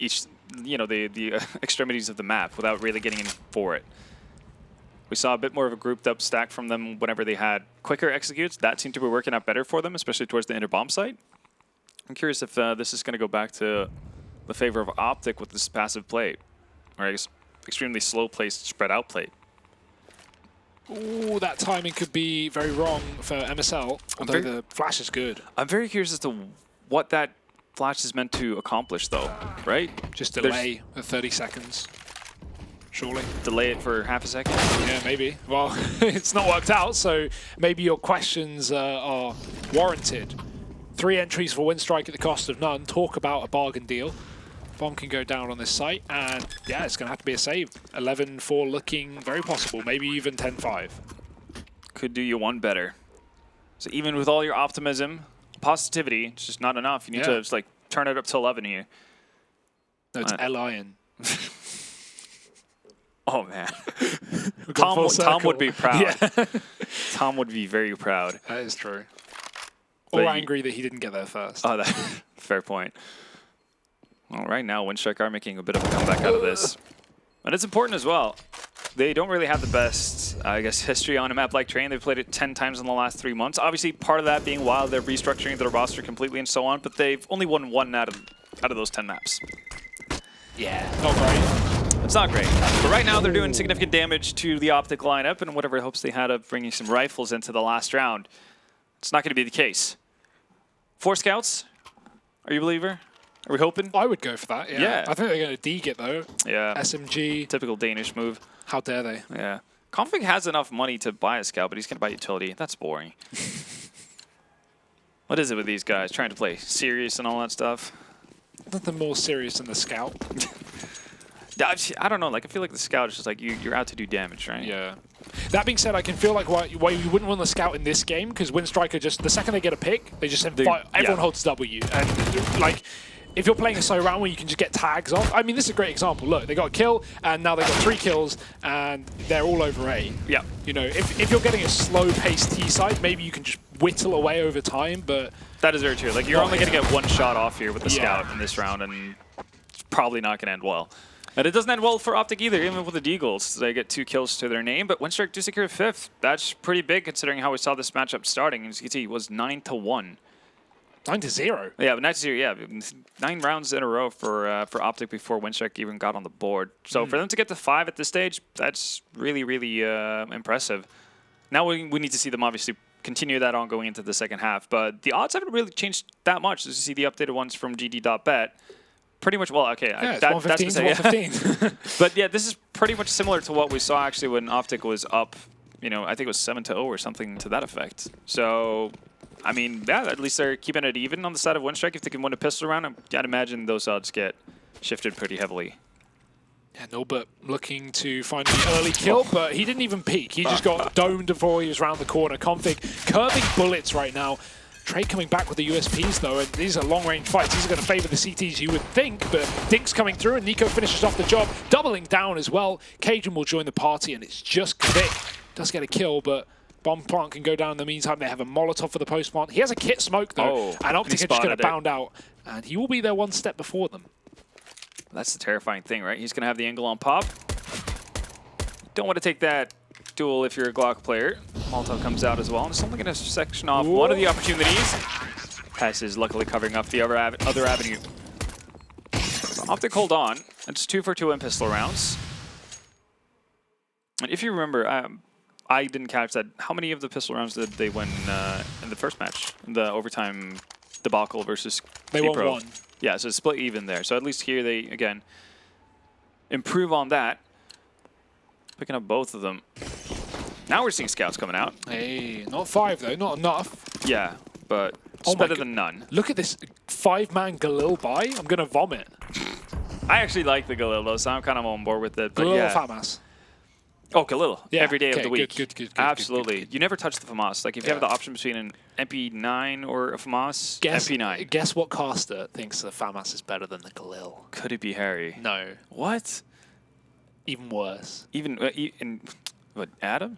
each, you know, the extremities of the map without really getting in for it. We saw a bit more of a grouped up stack from them whenever they had quicker executes. That seemed to be working out better for them, especially towards the inner bomb site. I'm curious if this is going to go back to the favor of OpTic with this passive play, or I guess extremely slow-placed, spread-out play. Ooh, that timing could be very wrong for MSL, although the flash is good. I'm very curious as to what that flash is meant to accomplish, though, right? Just delay the 30 seconds, surely. Delay it for half a second? Yeah, maybe. Well, it's not worked out, so maybe your questions are warranted. 3 entries for Winstrike at the cost of none. Talk about a bargain deal. Bomb can go down on this site, and yeah, it's going to have to be a save. 11-4 looking very possible, maybe even 10-5. Could do you one better. So even with all your optimism, positivity, it's just not enough. You need to just, like, turn it up to 11 here. No, it's Lion. Oh, man. Tom would be proud. Yeah. Tom would be very proud. That is true. Or angry that he didn't get there first. Oh, fair point. Well, right now, Winstrike are making a bit of a comeback out of this. And it's important as well. They don't really have the best, I guess, history on a map like Train. They've played it 10 times in the last 3 months. Obviously, part of that being while they're restructuring their roster completely and so on, but they've only won 1 out of those 10 maps. Yeah, not great. It's not great. But right now, they're doing significant damage to the OpTic lineup and whatever hopes they had of bringing some rifles into the last round. It's not going to be the case. 4 scouts? Are you a believer? Are we hoping? I would go for that, yeah. I think they're going to deke it, though. Yeah. SMG. Typical Danish move. How dare they? Yeah. Config has enough money to buy a scout, but he's going to buy utility. That's boring. What is it with these guys? Trying to play serious and all that stuff? Nothing more serious than the scout. I don't know. Like, I feel like the scout is just like, you're out to do damage, right? Yeah. That being said, I can feel like why you wouldn't want the scout in this game, because Winstrike are just, the second they get a pick, they just fire. Everyone holds W. And, like, if you're playing a solo round where you can just get tags off, I mean, this is a great example. Look, they got a kill, and now they got 3 kills, and they're all over A. Yeah. You know, if you're getting a slow-paced T side, maybe you can just whittle away over time, but... That is very true. Like, you're only going to get 1 shot off here with the scout in this round, and it's probably not going to end well. And it doesn't end well for OpTic either, even with the Deagles. They get 2 kills to their name, but Winstrike do secure 5th. That's pretty big considering how we saw this matchup starting. As you can see, it was 9-1. 9-0. Yeah, 9-0. Yeah, 9 rounds in a row for OpTic before Winstrike even got on the board. So for them to get to 5 at this stage, that's really, really impressive. Now we need to see them obviously continue that on going into the second half, but the odds haven't really changed that much. As you see the updated ones from GG.Bet. Pretty much, well, okay. Yeah, it's 115 to 115. But yeah, this is pretty much similar to what we saw actually when OpTic was up, you know, I think it was 7-0 or something to that effect. So, I mean, yeah, at least they're keeping it even on the side of Winstrike. If they can win a pistol round, I'd imagine those odds get shifted pretty heavily. Yeah, Norbert looking to find the early kill, but he didn't even peek. He just got domed before he was around the corner. Config curving bullets right now. Trade coming back with the USPs, though, and these are long-range fights. These are going to favor the CTs, you would think, but Dink's coming through, and Nico finishes off the job, doubling down as well. Cajun will join the party, and it's just Vic. Does get a kill, but Bomb Plant can go down in the meantime. They have a Molotov for the post-plant. He has a kit smoke, though, and OpTic are just going to bound out, and he will be there one step before them. That's the terrifying thing, right? He's going to have the angle on pop. Don't want to take that duel if you're a Glock player. Molotov comes out as well. And it's only going to section off one of the opportunities. Pass is luckily covering up the other avenue. So OpTic hold on. It's 2 for 2 in pistol rounds. And if you remember, I didn't catch that. How many of the pistol rounds did they win in the first match? The overtime debacle versus They won 1. Yeah, so it's split even there. So at least here they, again, improve on that. Picking up both of them. Now we're seeing scouts coming out. Hey, not 5 though, not enough. Yeah, but it's better than none. Look at this 5-man Galil buy. I'm going to vomit. I actually like the Galil though, so I'm kind of on board with it. But Galil yeah. FAMAS. Oh, Galil. Yeah, every day of the week. Good, Absolutely. Good. You never touch the FAMAS. Like if you have the option between an MP9 or a FAMAS, MP9. Guess what caster thinks the FAMAS is better than the Galil? Could it be Harry? No. What? Even worse. What, Adam?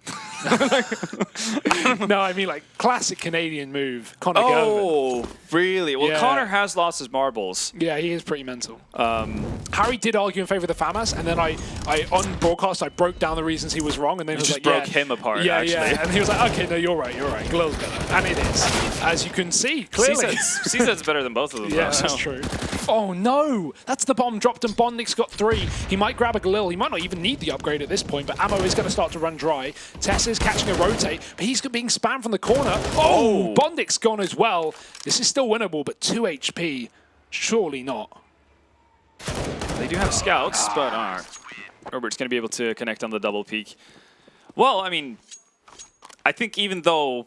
No, I mean like classic Canadian move. Connor Oh, really? Well, Yeah. Connor has lost his marbles. Yeah, he is pretty mental. Harry did argue in favor of the FAMAS, and then I on broadcast, I broke down the reasons he was wrong, and then he was just like, broke him apart, Yeah, actually. yeah, and he was like, okay, no, you're right. Galil's better. And it is, as you can see, clearly. CZ's better than both of them, Yeah, though, that's so. true. Oh no, that's the bomb dropped, and Bondik's got 3. He might grab a Galil. He might not even need the upgrade at this point, but ammo is going to start to run dry. Tess is catching a rotate, but he's being spammed from the corner. Oh, Bondik's gone as well. This is still winnable, but 2 HP, surely not. They do have scouts, but Robert's going to be able to connect on the double peak. Well, I mean, I think even though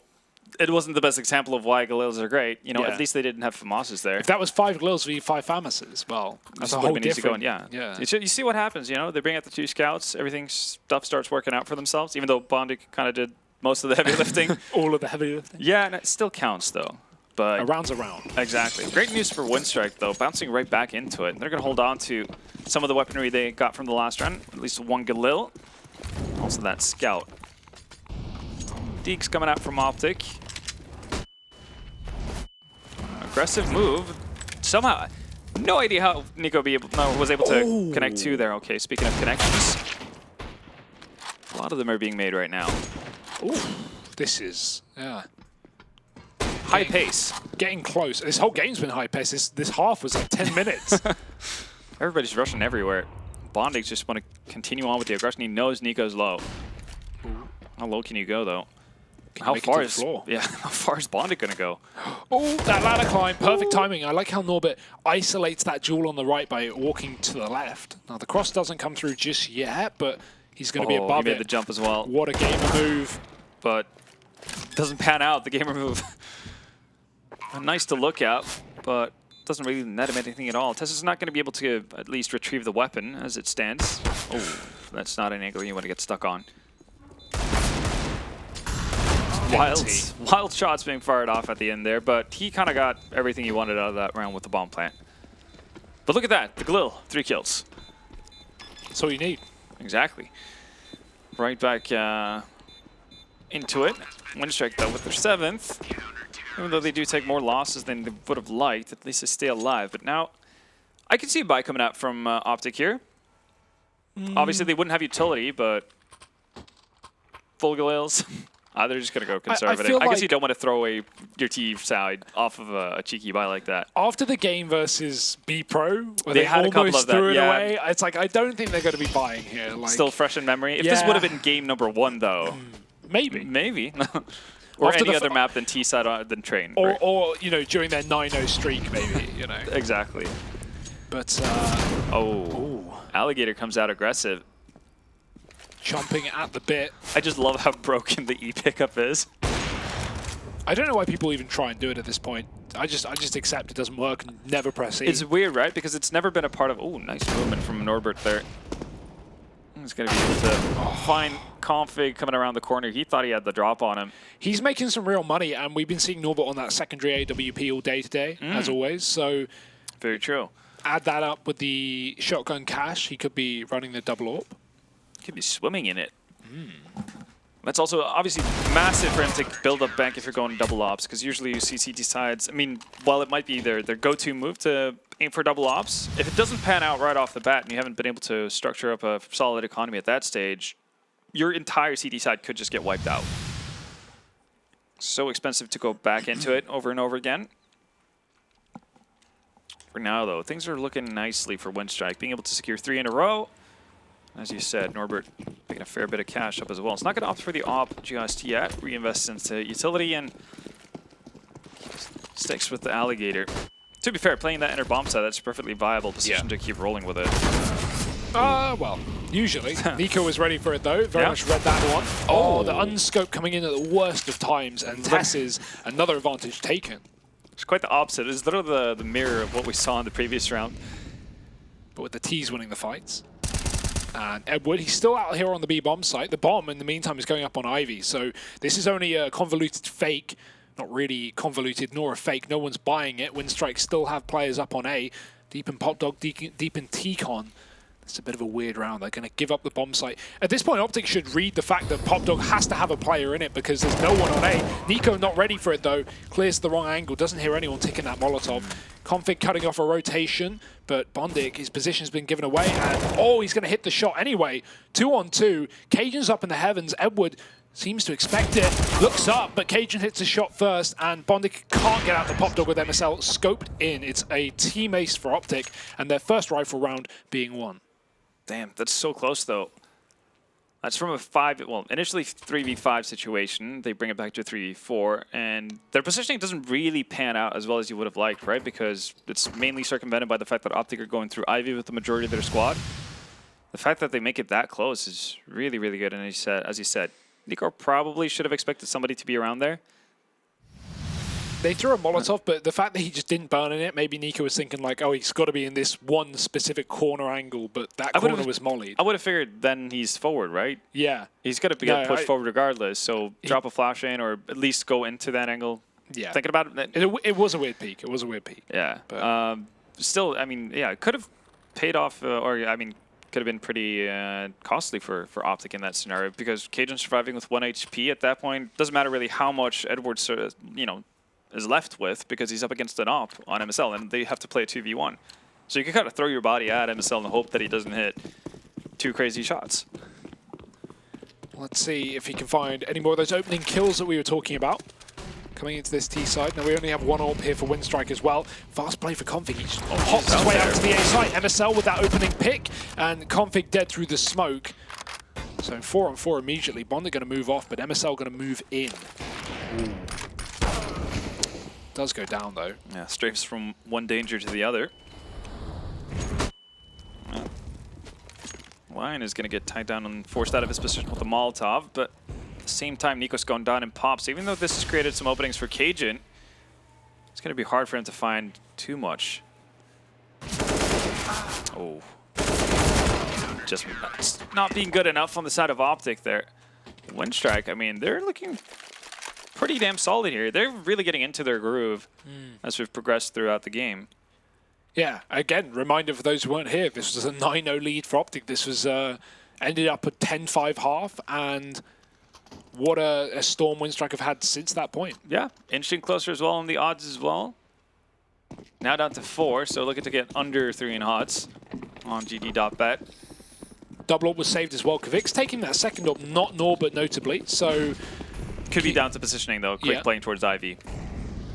it wasn't the best example of why Galils are great, you know, at least they didn't have FAMASes there. If that was 5 Galils v 5 FAMASes, well, that's a whole different. Yeah. You see what happens, you know? They bring out the 2 scouts, stuff starts working out for themselves, even though Bondik kind of did most of the heavy lifting. All of the heavy lifting. Yeah, and it still counts, though. But a round's a round. Exactly. Great news for Winstrike, though, bouncing right back into it. They're going to hold on to some of the weaponry they got from the last round, at least 1 Galil. Also that scout. Deek's coming out from OpTic. Aggressive move. Somehow, no idea how Nico was able to connect 2 there. Okay, speaking of connections, a lot of them are being made right now. Ooh, this is, high pace. Getting close. This whole game's been high pace. This half was like 10 minutes. Everybody's rushing everywhere. Bondik just want to continue on with the aggression. He knows Nico's low. How low can you go, though? How far is Bondik going to go? Oh, that ladder climb. Perfect timing. I like how Norbert isolates that duel on the right by walking to the left. Now, the cross doesn't come through just yet, but he's going to be above he it. made the jump as well. What a gamer move. But doesn't pan out, the gamer move. Nice to look at, but doesn't really net him anything at all. Tessa's not going to be able to at least retrieve the weapon as it stands. Oh, that's not an angle you want to get stuck on. Wild shots being fired off at the end there, but he kind of got everything he wanted out of that round with the bomb plant. But look at that, the Galil, 3 kills. That's all you need. Exactly. Right back into it. Winstrike, though, with their 7th. Even though they do take more losses than they would have liked, at least they stay alive. But now, I can see a buy coming out from OpTic here. Obviously, they wouldn't have utility, but full Galeals. They're just going to go conservative. I guess you don't want to throw away your T side off of a cheeky buy like that. After the game versus B Pro, where they had a couple of that, threw it away, it's like, I don't think they're going to be buying here. Like, still fresh in memory. If this would have been game number 1, though. Maybe. Maybe. Or any other map than T side than Train. Or you know, during their 9-0 streak, maybe, you know. Exactly. But, Alligator comes out aggressive. Chomping at the bit. I just love how broken the E pickup is. I don't know why people even try and do it at this point. I just accept it doesn't work and never press E. It's weird, right? Because it's never been a part of... Oh, nice movement from Norbert there. He's going to be able to find Config coming around the corner. He thought he had the drop on him. He's making some real money, and we've been seeing Norbert on that secondary AWP all day today, as always. So very true. Add that up with the shotgun cash. He could be running the double AWP. Could be swimming in it. That's also obviously massive for him to build up bank if you're going double ops, because usually you see CT sides. I mean, while it might be their go-to move to aim for double ops, if it doesn't pan out right off the bat and you haven't been able to structure up a solid economy at that stage, your entire CT side could just get wiped out. So expensive to go back into it over and over again. For now, though, things are looking nicely for Winstrike, being able to secure 3 in a row. As you said, Norbert picking a fair bit of cash up as well. It's not going to opt for the op just yet. Reinvests into utility and sticks with the Alligator. To be fair, playing that inner bomb side, that's a perfectly viable decision to keep rolling with it. Well, usually. Nico was ready for it, though. Very much read that one. Oh, the unscope coming in at the worst of times, and Tess's another advantage taken. It's quite the opposite. It's literally the mirror of what we saw in the previous round. But with the T's winning the fights. And Edward, he's still out here on the B-bomb site. The bomb, in the meantime, is going up on Ivy. So this is only a convoluted fake. Not really convoluted, nor a fake. No one's buying it. Winstrike still have players up on A. Deep in PopDog, deep in T-Con. It's a bit of a weird round. They're going to give up the bomb site. At this point, OpTic should read the fact that PopDog has to have a player in it because there's no one on A. Nico not ready for it, though. Clears the wrong angle. Doesn't hear anyone ticking that Molotov. Config cutting off a rotation, but Bondic, his position's been given away, and he's going to hit the shot anyway. 2-on-2. Cajun's up in the heavens. Edward seems to expect it. Looks up, but Cajun hits a shot first, and Bondic can't get out the PopDog with MSL scoped in. It's a team ace for OpTic, and their first rifle round being won. Damn, that's so close, though. That's from a initially 3v5 situation. They bring it back to 3v4, and their positioning doesn't really pan out as well as you would have liked, right? Because it's mainly circumvented by the fact that OpTic are going through Ivy with the majority of their squad. The fact that they make it that close is really, really good. And as you said, Nico probably should have expected somebody to be around there. They threw a Molotov, but the fact that he just didn't burn in it, maybe Nico was thinking like, he's got to be in this one specific corner angle, but that corner was mollied. I would have figured then he's forward, right? Yeah. He's got to get pushed forward regardless, so drop a flash in or at least go into that angle. Yeah. Thinking about it. It was a weird peak. It was a weird peak. Yeah. But still, I mean, yeah, it could have paid off, could have been pretty costly for OpTic in that scenario because Cajun surviving with 1 HP at that point doesn't matter really how much Edwards, is left with because he's up against an op on MSL and they have to play a 2v1. So you can kind of throw your body at MSL in the hope that he doesn't hit 2 crazy shots. Let's see if he can find any more of those opening kills that we were talking about. Coming into this T side. Now we only have 1 AWP here for Winstrike as well. Fast play for Config. He just hops his way out to the A site. MSL with that opening pick and Config dead through the smoke. So 4-on-4 immediately. Bond are going to move off, but MSL going to move in. Ooh. Does go down though. Yeah, strafes from one danger to the other. Lion is going to get tied down and forced out of his position with a Molotov, but at the same time, Nico's gone down in pops. Even though this has created some openings for Cajun, it's going to be hard for him to find too much. Oh. Just not being good enough on the side of OpTic there. Winstrike, I mean, they're looking pretty damn solid here. They're really getting into their groove as we've progressed throughout the game. Yeah, again, reminder for those who weren't here, this was a 9-0 lead for OpTic. This was ended up at 10-5 half, and what a storm Winstrike have had since that point. Yeah, inching closer as well on the odds as well. Now down to 4, so looking to get under 3 in odds on GG.Bet. Double up was saved as well. Kvik's taking that second up, not Norbert notably. So could be down to positioning though. Quick playing towards Ivy.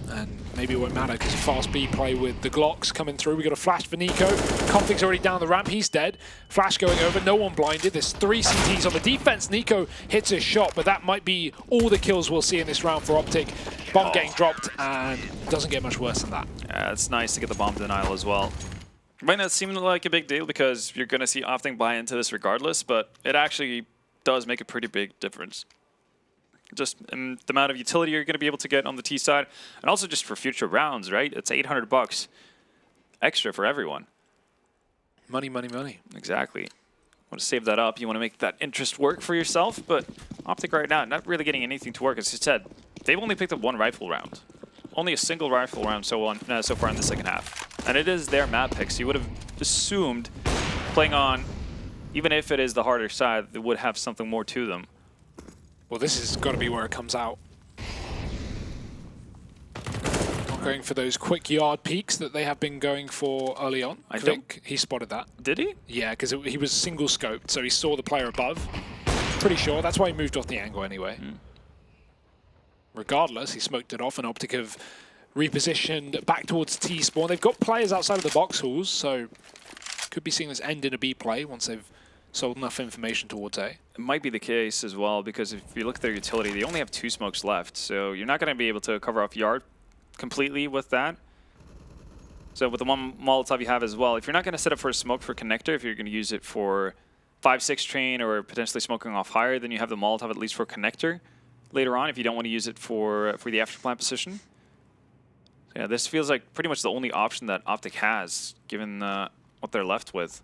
And maybe it won't matter because fast B play with the Glocks coming through. We got a flash for Nico. Config's already down the ramp. He's dead. Flash going over. No one blinded. There's 3 CTs on the defense. Nico hits his shot, but that might be all the kills we'll see in this round for OpTic. Bomb getting dropped and doesn't get much worse than that. Yeah, it's nice to get the bomb denial as well. Might not seem like a big deal because you're going to see OpTic buy into this regardless, but it actually does make a pretty big difference. Just in the amount of utility you're going to be able to get on the T side, and also just for future rounds, right? It's $800 extra for everyone. Money, money, money. Exactly. Want to save that up. You want to make that interest work for yourself, but OpTic right now not really getting anything to work. As I said, they've only picked up 1 rifle round. Only a single rifle round so far in the second half. And it is their map pick, so you would have assumed playing on, even if it is the harder side, they would have something more to them. Well, this has got to be where it comes out. Not going for those quick yard peaks that they have been going for early on. I think he spotted that. Did he? Yeah, because he was single scoped, so he saw the player above. Pretty sure. That's why he moved off the angle anyway. Regardless, he smoked it off, and OpTic have repositioned back towards T-spawn. They've got players outside of the box halls, so could be seeing this end in a B play once they've sold enough information towards A. It might be the case as well, because if you look at their utility, they only have 2 smokes left, so you're not going to be able to cover off yard completely with that. So with the one Molotov you have as well, if you're not going to set up for a smoke for connector, if you're going to use it for 5-6 train or potentially smoking off higher, then you have the Molotov at least for connector later on if you don't want to use it for the afterplant position. So yeah, this feels like pretty much the only option that OpTic has, given what they're left with.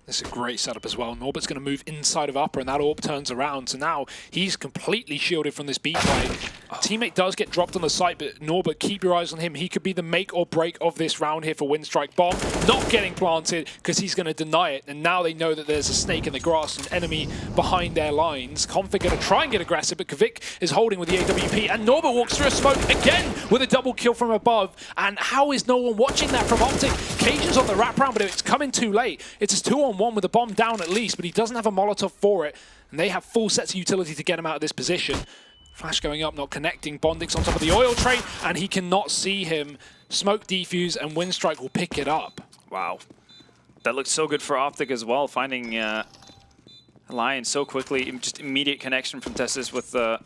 This is a great setup as well. Norbert's going to move inside of upper, and that AWP turns around. So now he's completely shielded from this B play. Teammate does get dropped on the site, but Norbert, keep your eyes on him. He could be the make or break of this round here for Winstrike. Bomb not getting planted because he's going to deny it. And now they know that there's a snake in the grass, an enemy behind their lines. Config going to try and get aggressive, but Kvik is holding with the AWP. And Norbert walks through a smoke again with a double kill from above. And how is no one watching that from OpTic? Cajun's on the wraparound, but it's coming too late. It's a 2-on-1 with a bomb down at least, but he doesn't have a Molotov for it. And they have full sets of utility to get him out of this position. Flash going up, not connecting. Bondix on top of the oil train, and he cannot see him. Smoke defuse, and Winstrike will pick it up. Wow. That looks so good for OpTic as well, finding Lion so quickly. Just immediate connection from Testis with the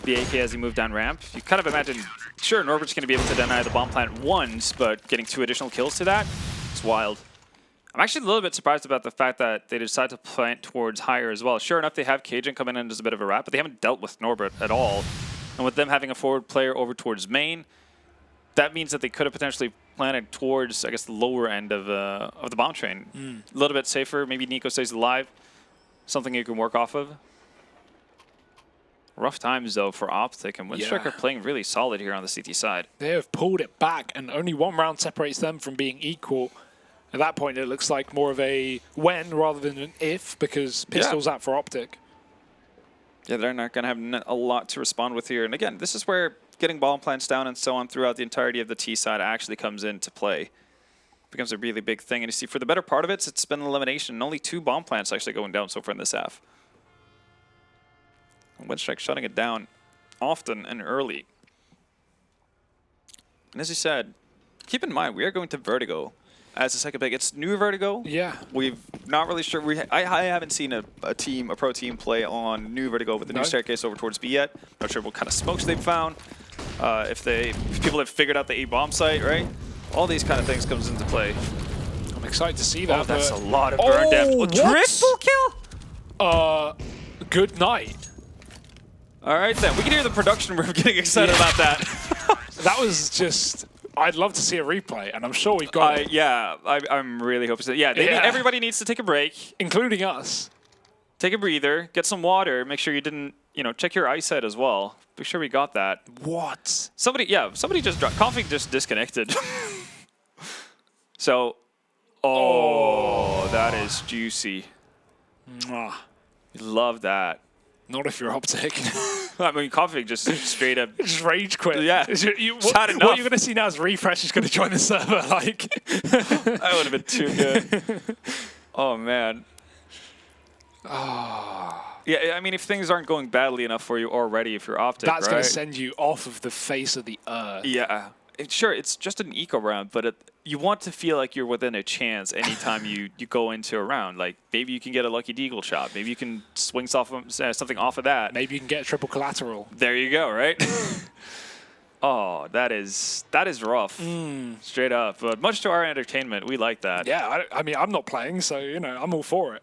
AK as he moved down ramp. You kind of imagine, sure, Norbert's going to be able to deny the bomb plant once, but getting 2 additional kills to that, it's wild. I'm actually a little bit surprised about the fact that they decided to plant towards higher as well. Sure enough, they have Cajun coming in as a bit of a wrap, but they haven't dealt with Norbert at all. And with them having a forward player over towards main, that means that they could have potentially planted towards, I guess, the lower end of the bomb train. A little bit safer. Maybe Nico stays alive. Something you can work off of. Rough times, though, for OpTic, and Winstrike are playing really solid here on the CT side. They have pulled it back, and only 1 round separates them from being equal. At that point, it looks like more of a when rather than an if, because Pistol's out for OpTic. Yeah, they're not going to have a lot to respond with here. And again, this is where getting bomb plants down and so on throughout the entirety of the T side actually comes into play. It becomes a really big thing. And you see, for the better part of it, it's been an elimination. And only 2 bomb plants actually going down so far in this half. Winstrike shutting it down often and early. And as you said, keep in mind, we are going to Vertigo as a second pick. It's new Vertigo. Yeah. We've not really sure. I haven't seen a pro team play on new Vertigo with the new staircase over towards B yet. Not sure what kind of smokes they've found. If people have figured out the A bomb site, right? All these kind of things comes into play. I'm excited to see that. Oh, that's a lot of burn depth. Triple kill? Good night. All right, then. We can hear the production room getting excited about that. That was just... I'd love to see a replay, and I'm sure we've got it. Yeah, I'm really hoping so. Yeah, everybody needs to take a break. Including us. Take a breather, get some water, make sure you didn't, check your eyesight as well. Be sure we got that. What? Somebody just dropped. Config just disconnected. So, that is juicy. Mwah. Love that. Not if you're OpTic. I mean, Config just straight up... just rage quit. Yeah. What you're going to see now is Refresh is going to join the server. Like that would have been too good. Oh, man. Yeah, I mean, if things aren't going badly enough for you already, if you're OpTic, That's going right? to send you off of the face of the earth. Yeah. Sure, it's just an eco round, but you want to feel like you're within a chance anytime you go into a round. Like, maybe you can get a lucky deagle shot. Maybe you can swing something off of that. Maybe you can get a triple collateral. There you go, right? Oh, that is rough. Straight up. But much to our entertainment, we like that. Yeah, I mean, I'm not playing, so, you know, I'm all for it.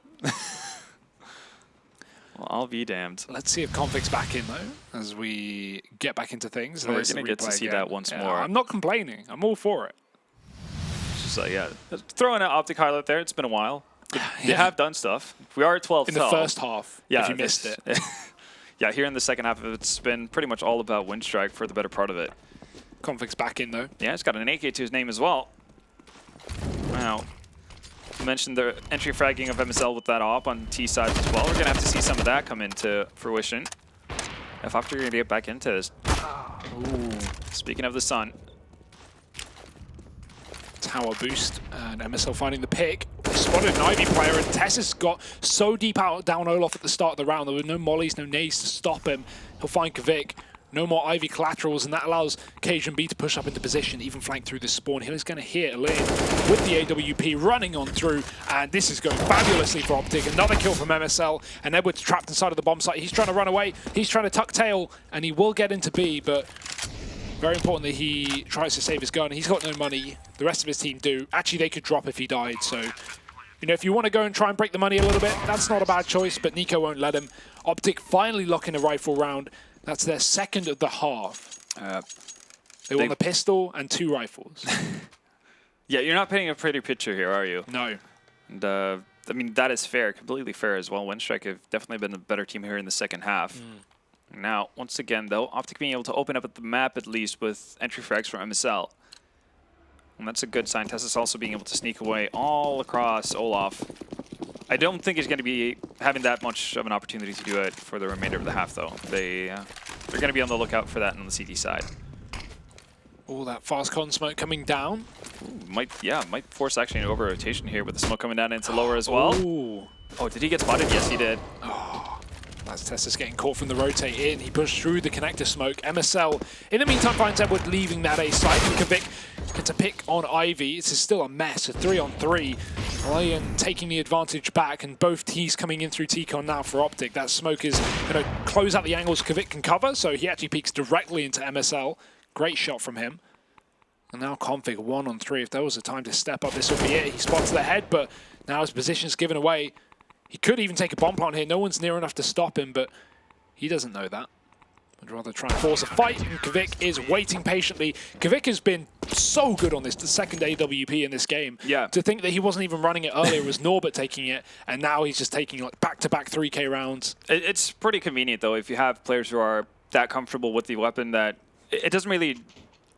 Well, I'll be damned. Let's see if Config's back in, though, as we get back into things. We're going to get to see that once more. I'm not complaining. I'm all for it. Just like, yeah. Throwing an OpTic highlight there. It's been a while. They have done stuff. We are at 12 in the first half, if you missed it. Yeah, here in the second half, it's been pretty much all about Winstrike for the better part of it. Config's back in, though. Yeah, he's got an AK to his name as well. Wow. You mentioned the entry fragging of MSL with that op on T side as well. We're going to have to see some of that come into fruition. If OpTic are going to get back into this. Ooh. Speaking of the sun. Tower boost, and MSL finding the pick. Spotted an Ivy player, and Tessa's got so deep out down Olaf at the start of the round. There were no mollies, no nades to stop him. He'll find Kvik. No more Ivy collaterals, and that allows CSGO to push up into position, even flank through this spawn. He's going to hit Lin with the AWP running on through, and this is going fabulously for OpTic. Another kill from MSL, and Edward's trapped inside of the bomb site. He's trying to run away. He's trying to tuck tail, and he will get into B, but very important that he tries to save his gun. He's got no money. The rest of his team do. Actually, they could drop if he died, so you know, if you want to go and try and break the money a little bit, that's not a bad choice, but Nico won't let him. OpTic finally locking a rifle round. That's their second of the half. They want a pistol and 2 rifles. Yeah, you're not painting a pretty picture here, are you? No. And I mean, that is fair, completely fair as well. Winstrike have definitely been the better team here in the second half. Now, once again, though, OpTic being able to open up the map at least with entry frags from MSL. And that's a good sign. Tessa's also being able to sneak away all across Olaf. I don't think he's going to be having that much of an opportunity to do it for the remainder of the half, though. They're going to be on the lookout for that on the CT side. All that fast con smoke coming down. Ooh, might force actually an over-rotation here with the smoke coming down into lower as well. Ooh. Oh, did he get spotted? Yes, he did. Oh, as Tessa's getting caught from the rotate in. He pushed through the connector smoke. MSL, in the meantime, finds Edward leaving that A site. And Kvik gets a pick on Ivy. This is still a mess, a 3-on-3. Lion taking the advantage back, and both T's coming in through T-Con now for OpTic. That smoke is going to close out the angles Kvik can cover, so he actually peeks directly into MSL. Great shot from him. And now Config 1-on-3. If there was a time to step up, this would be it. He spots the head, but now his position's given away. He could even take a bomb plant here. No one's near enough to stop him, but he doesn't know that. I'd rather try and force a fight, and Kvik is waiting patiently. Kvik has been so good on this, the second AWP in this game. Yeah. To think that he wasn't even running it earlier was Norbert taking it, and now he's just taking like back-to-back 3K rounds. It's pretty convenient, though, if you have players who are that comfortable with the weapon that it doesn't really...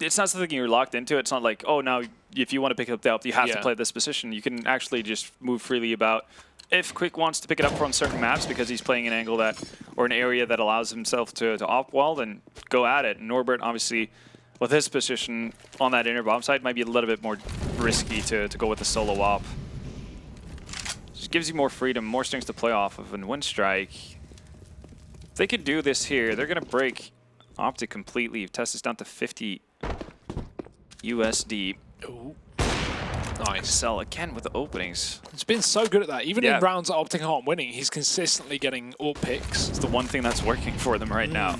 It's not something you're locked into. It's not like, oh, now if you want to pick up the AWP, you have to play this position. You can actually just move freely about. If Quick wants to pick it up on certain maps because he's playing an angle that, or an area that allows himself to op well, then go at it. And Norbert, obviously, with his position on that inner bomb side, might be a little bit more risky to go with the solo op. Just gives you more freedom, more strings to play off of. And Winstrike, if they could do this here, they're going to break OpTic completely. Test is down to 50 USD. Ooh. Nice. Sell again with the openings. He's been so good at that. Even in rounds that OpTic aren't winning, he's consistently getting AWP picks. It's the one thing that's working for them right now.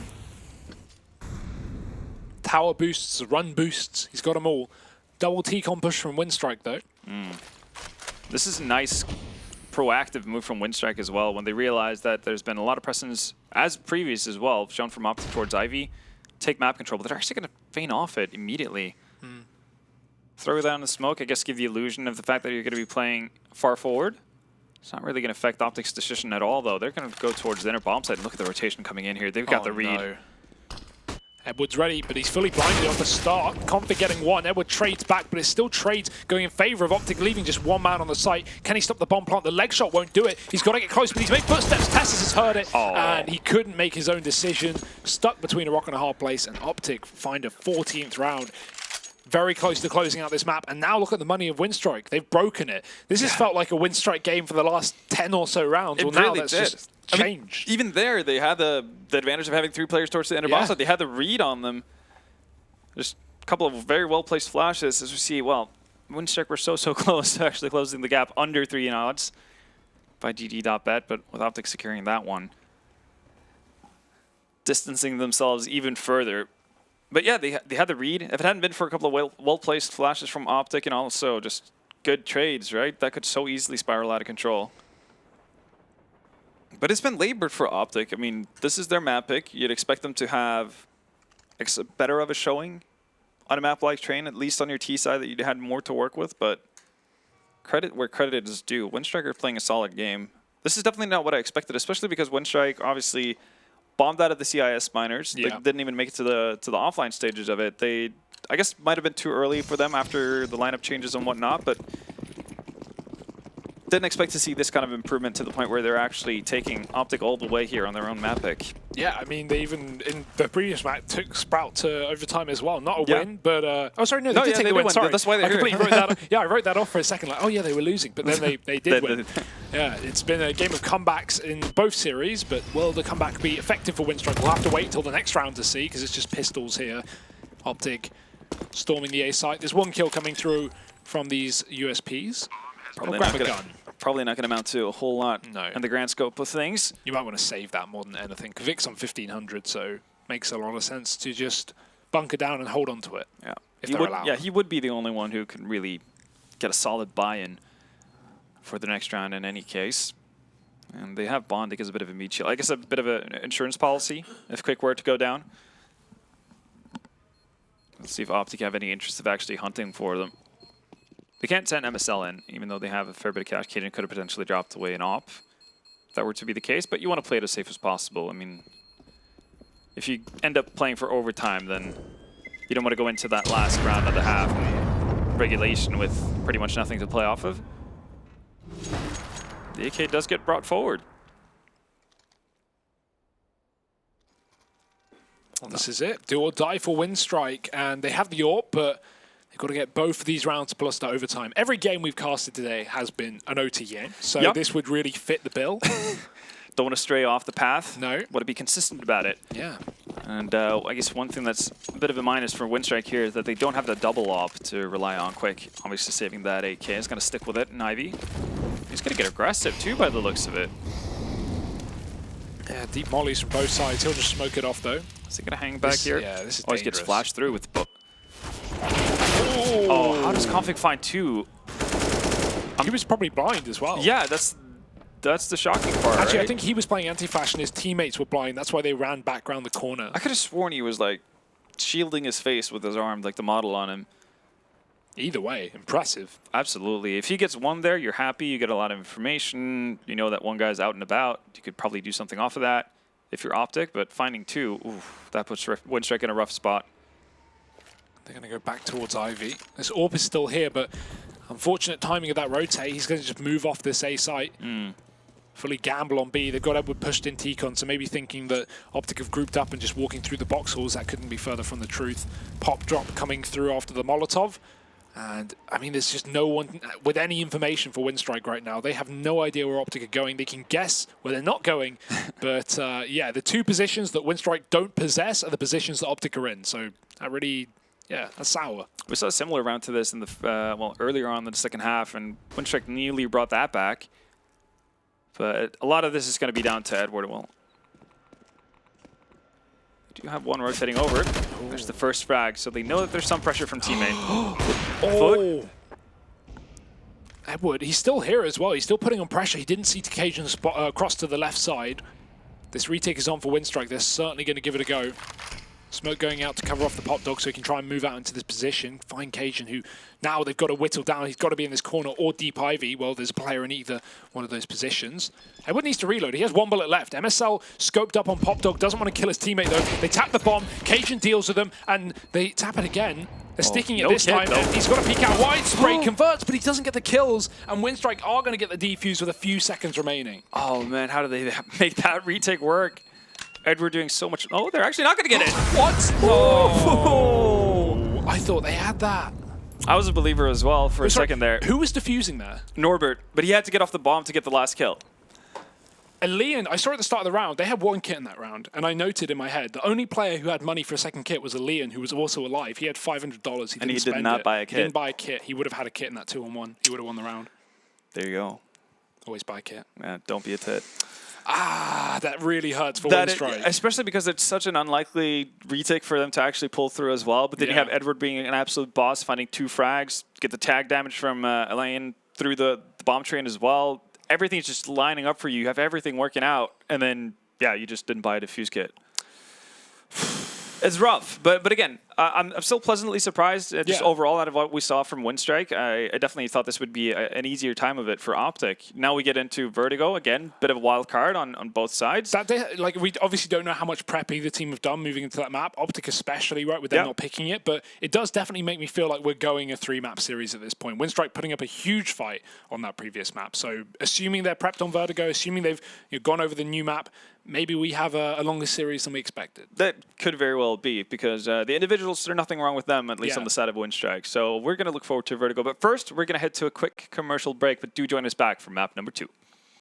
Tower boosts, run boosts. He's got them all. Double T-Con push from Winstrike, though. This is a nice proactive move from Winstrike as well when they realize that there's been a lot of precedence, as previous as well, shown from OpTic towards Ivy. Take map control, but they're actually going to feign off it immediately. Throw down the smoke, I guess give the illusion of the fact that you're going to be playing far forward. It's not really going to affect OpTic's decision at all, though. They're going to go towards the inner bomb site and look at the rotation coming in here. They've got the read. No. Edward's ready, but he's fully blinded on the start. Config getting one. Edward trades back, but it's still trades going in favor of OpTic, leaving just one man on the site. Can he stop the bomb plant? The leg shot won't do it. He's got to get close, but he's made footsteps. Tassis has heard it, and he couldn't make his own decision. Stuck between a rock and a hard place, and OpTic find a 14th round. very close to closing out this map. And now look at the money of Winstrike. They've broken it. This has felt like a Winstrike game for the last 10 or so rounds. It now really that's did. just changed. I mean, even there, they had the advantage of having 3 players towards the end of boss side. They had the read on them. Just a couple of very well-placed flashes as we see, well, Winstrike were so close to actually closing the gap under 3 in odds by GG.Bet, but with OpTic securing that one, distancing themselves even further. But yeah, they had the read. If it hadn't been for a couple of well-placed flashes from OpTic and also just good trades, right, that could so easily spiral out of control. But it's been labored for OpTic. I mean, this is their map pick. You'd expect them to have better of a showing on a map like Train, at least on your T side, that you had more to work with. But credit where credit is due. Winstrike are playing a solid game. This is definitely not what I expected, especially because Winstrike obviously bombed out of the CIS minors. They didn't even make it to the offline stages of it. I guess might have been too early for them after the lineup changes and whatnot, but didn't expect to see this kind of improvement to the point where they're actually taking OpTic all the way here on their own map pick. Yeah, I mean, they even, in the previous match, took Sprout to overtime as well. Not a win, but... oh, sorry, no, they did take the win. Sorry. That's why they're I completely wrote that off. Yeah, I wrote that off for a second. Like, oh, yeah, they were losing, but then they did win. Yeah, it's been a game of comebacks in both series, but will the comeback be effective for Winstrike? We'll have to wait till the next round to see, because it's just pistols here. OpTic storming the A site. There's one kill coming through from these USPs. Probably grab a gun. Probably not going to amount to a whole lot No. in the grand scope of things. You might want to save that more than anything. Vic's on 1500, so makes a lot of sense to just bunker down and hold on to it. Yeah, if they're allowed. Yeah, he would be the only one who can really get a solid buy-in for the next round in any case. And they have Bond as a bit of a meat shield. I guess a bit of an insurance policy if Quick were to go down. Let's see if OpTic have any interest of actually hunting for them. They can't send MSL in, even though they have a fair bit of cash. Cajun could have potentially dropped away an op if that were to be the case, but you want to play it as safe as possible. I mean, if you end up playing for overtime, then you don't want to go into that last round of the half in regulation with pretty much nothing to play off of. The AK does get brought forward. Well, this is it. Do or die for Winstrike, and they have the AWP, but they've got to get both of these rounds plus that overtime. Every game we've casted today has been an OT game, so this would really fit the bill. Don't want to stray off the path. No. Want to be consistent about it. Yeah. And I guess one thing that's a bit of a minus for Winstrike here is that they don't have the double op to rely on. Quick, obviously saving that AK is going to stick with it. And Ivy, he's going to get aggressive too by the looks of it. Yeah, deep mollies from both sides. He'll just smoke it off though. Is he going to hang back here? Yeah, this is always gets flashed through with book. Oh. Oh, how does Config find 2? He was probably blind as well. Yeah, that's the shocking part. Actually, right? I think he was playing anti-flash and his teammates were blind. That's why they ran back around the corner. I could have sworn he was like shielding his face with his arm, like the model on him. Either way, impressive. Absolutely. If he gets one there, you're happy. You get a lot of information. You know that one guy's out and about. You could probably do something off of that if you're OpTic, but finding 2, oof, that puts Winstrike in a rough spot. They're going to go back towards Ivy. This AWP is still here, but unfortunate timing of that rotate. He's going to just move off this A site. Fully gamble on B. They've got Edward pushed in T-Con, so maybe thinking that OpTic have grouped up and just walking through the box halls. That couldn't be further from the truth. Pop drop coming through after the Molotov. And, I mean, there's just no one with any information for Winstrike right now. They have no idea where OpTic are going. They can guess where they're not going. But, yeah, the 2 positions that Winstrike don't possess are the positions that OpTic are in. So, that really, yeah, that's sour. We saw a similar round to this in the well, earlier on in the second half, and Winstrike nearly brought that back. But a lot of this is going to be down to Edward. Well, we do have one rotating over. There's the first frag, so they know that there's some pressure from teammate. Oh! Edward, he's still here as well. He's still putting on pressure. He didn't see Cajun cross to the left side. This retake is on for Winstrike. They're certainly going to give it a go. Smoke going out to cover off the pop dog so he can try and move out into this position. Find Cajun, who now they've got to whittle down. He's got to be in this corner or deep Ivy. Well, there's a player in either one of those positions. Edward needs to reload. He has 1 bullet left. MSL scoped up on pop dog. Doesn't want to kill his teammate, though. They tap the bomb. Cajun deals with them, and they tap it again. They're sticking it this time. And he's got to peek out wide. Spray converts, but he doesn't get the kills. And Winstrike are going to get the defuse with a few seconds remaining. Oh, man, how do they make that retake work? Edward doing so much. Oh, they're actually not going to get it. What? Oh. I thought they had that. I was a believer as well for a second there. Who was defusing there? Norbert, but he had to get off the bomb to get the last kill. And Leon, I saw at the start of the round, they had one kit in that round, and I noted in my head, the only player who had money for a second kit was a Leon, who was also alive. He had $500. And he did not buy a kit. He didn't buy a kit. He would have had a kit in that 2-on-1. He would have won the round. There you go. Always buy a kit. Yeah, don't be a tit. Ah, that really hurts for Winstrike. Especially because it's such an unlikely retake for them to actually pull through as well. But then you have Edward being an absolute boss, finding 2 frags, get the tag damage from Elaine through the bomb train as well. Everything's just lining up for you. You have everything working out. And then, yeah, you just didn't buy a defuse kit. It's rough, but again, I'm still pleasantly surprised just overall out of what we saw from Winstrike. I definitely thought this would be an easier time of it for OpTic. Now we get into Vertigo again, bit of a wild card on both sides. That day, like we obviously don't know how much prepping the team have done moving into that map. OpTic especially, right, with them not picking it, but it does definitely make me feel like we're going a 3-map series at this point. Winstrike putting up a huge fight on that previous map, so assuming they're prepped on Vertigo, assuming they've gone over the new map, maybe we have a longer series than we expected. That could very well be, because the individuals, there's nothing wrong with them, at least on the side of Winstrike. So we're going to look forward to Vertigo. But first, we're going to head to a quick commercial break, but do join us back for map number 2.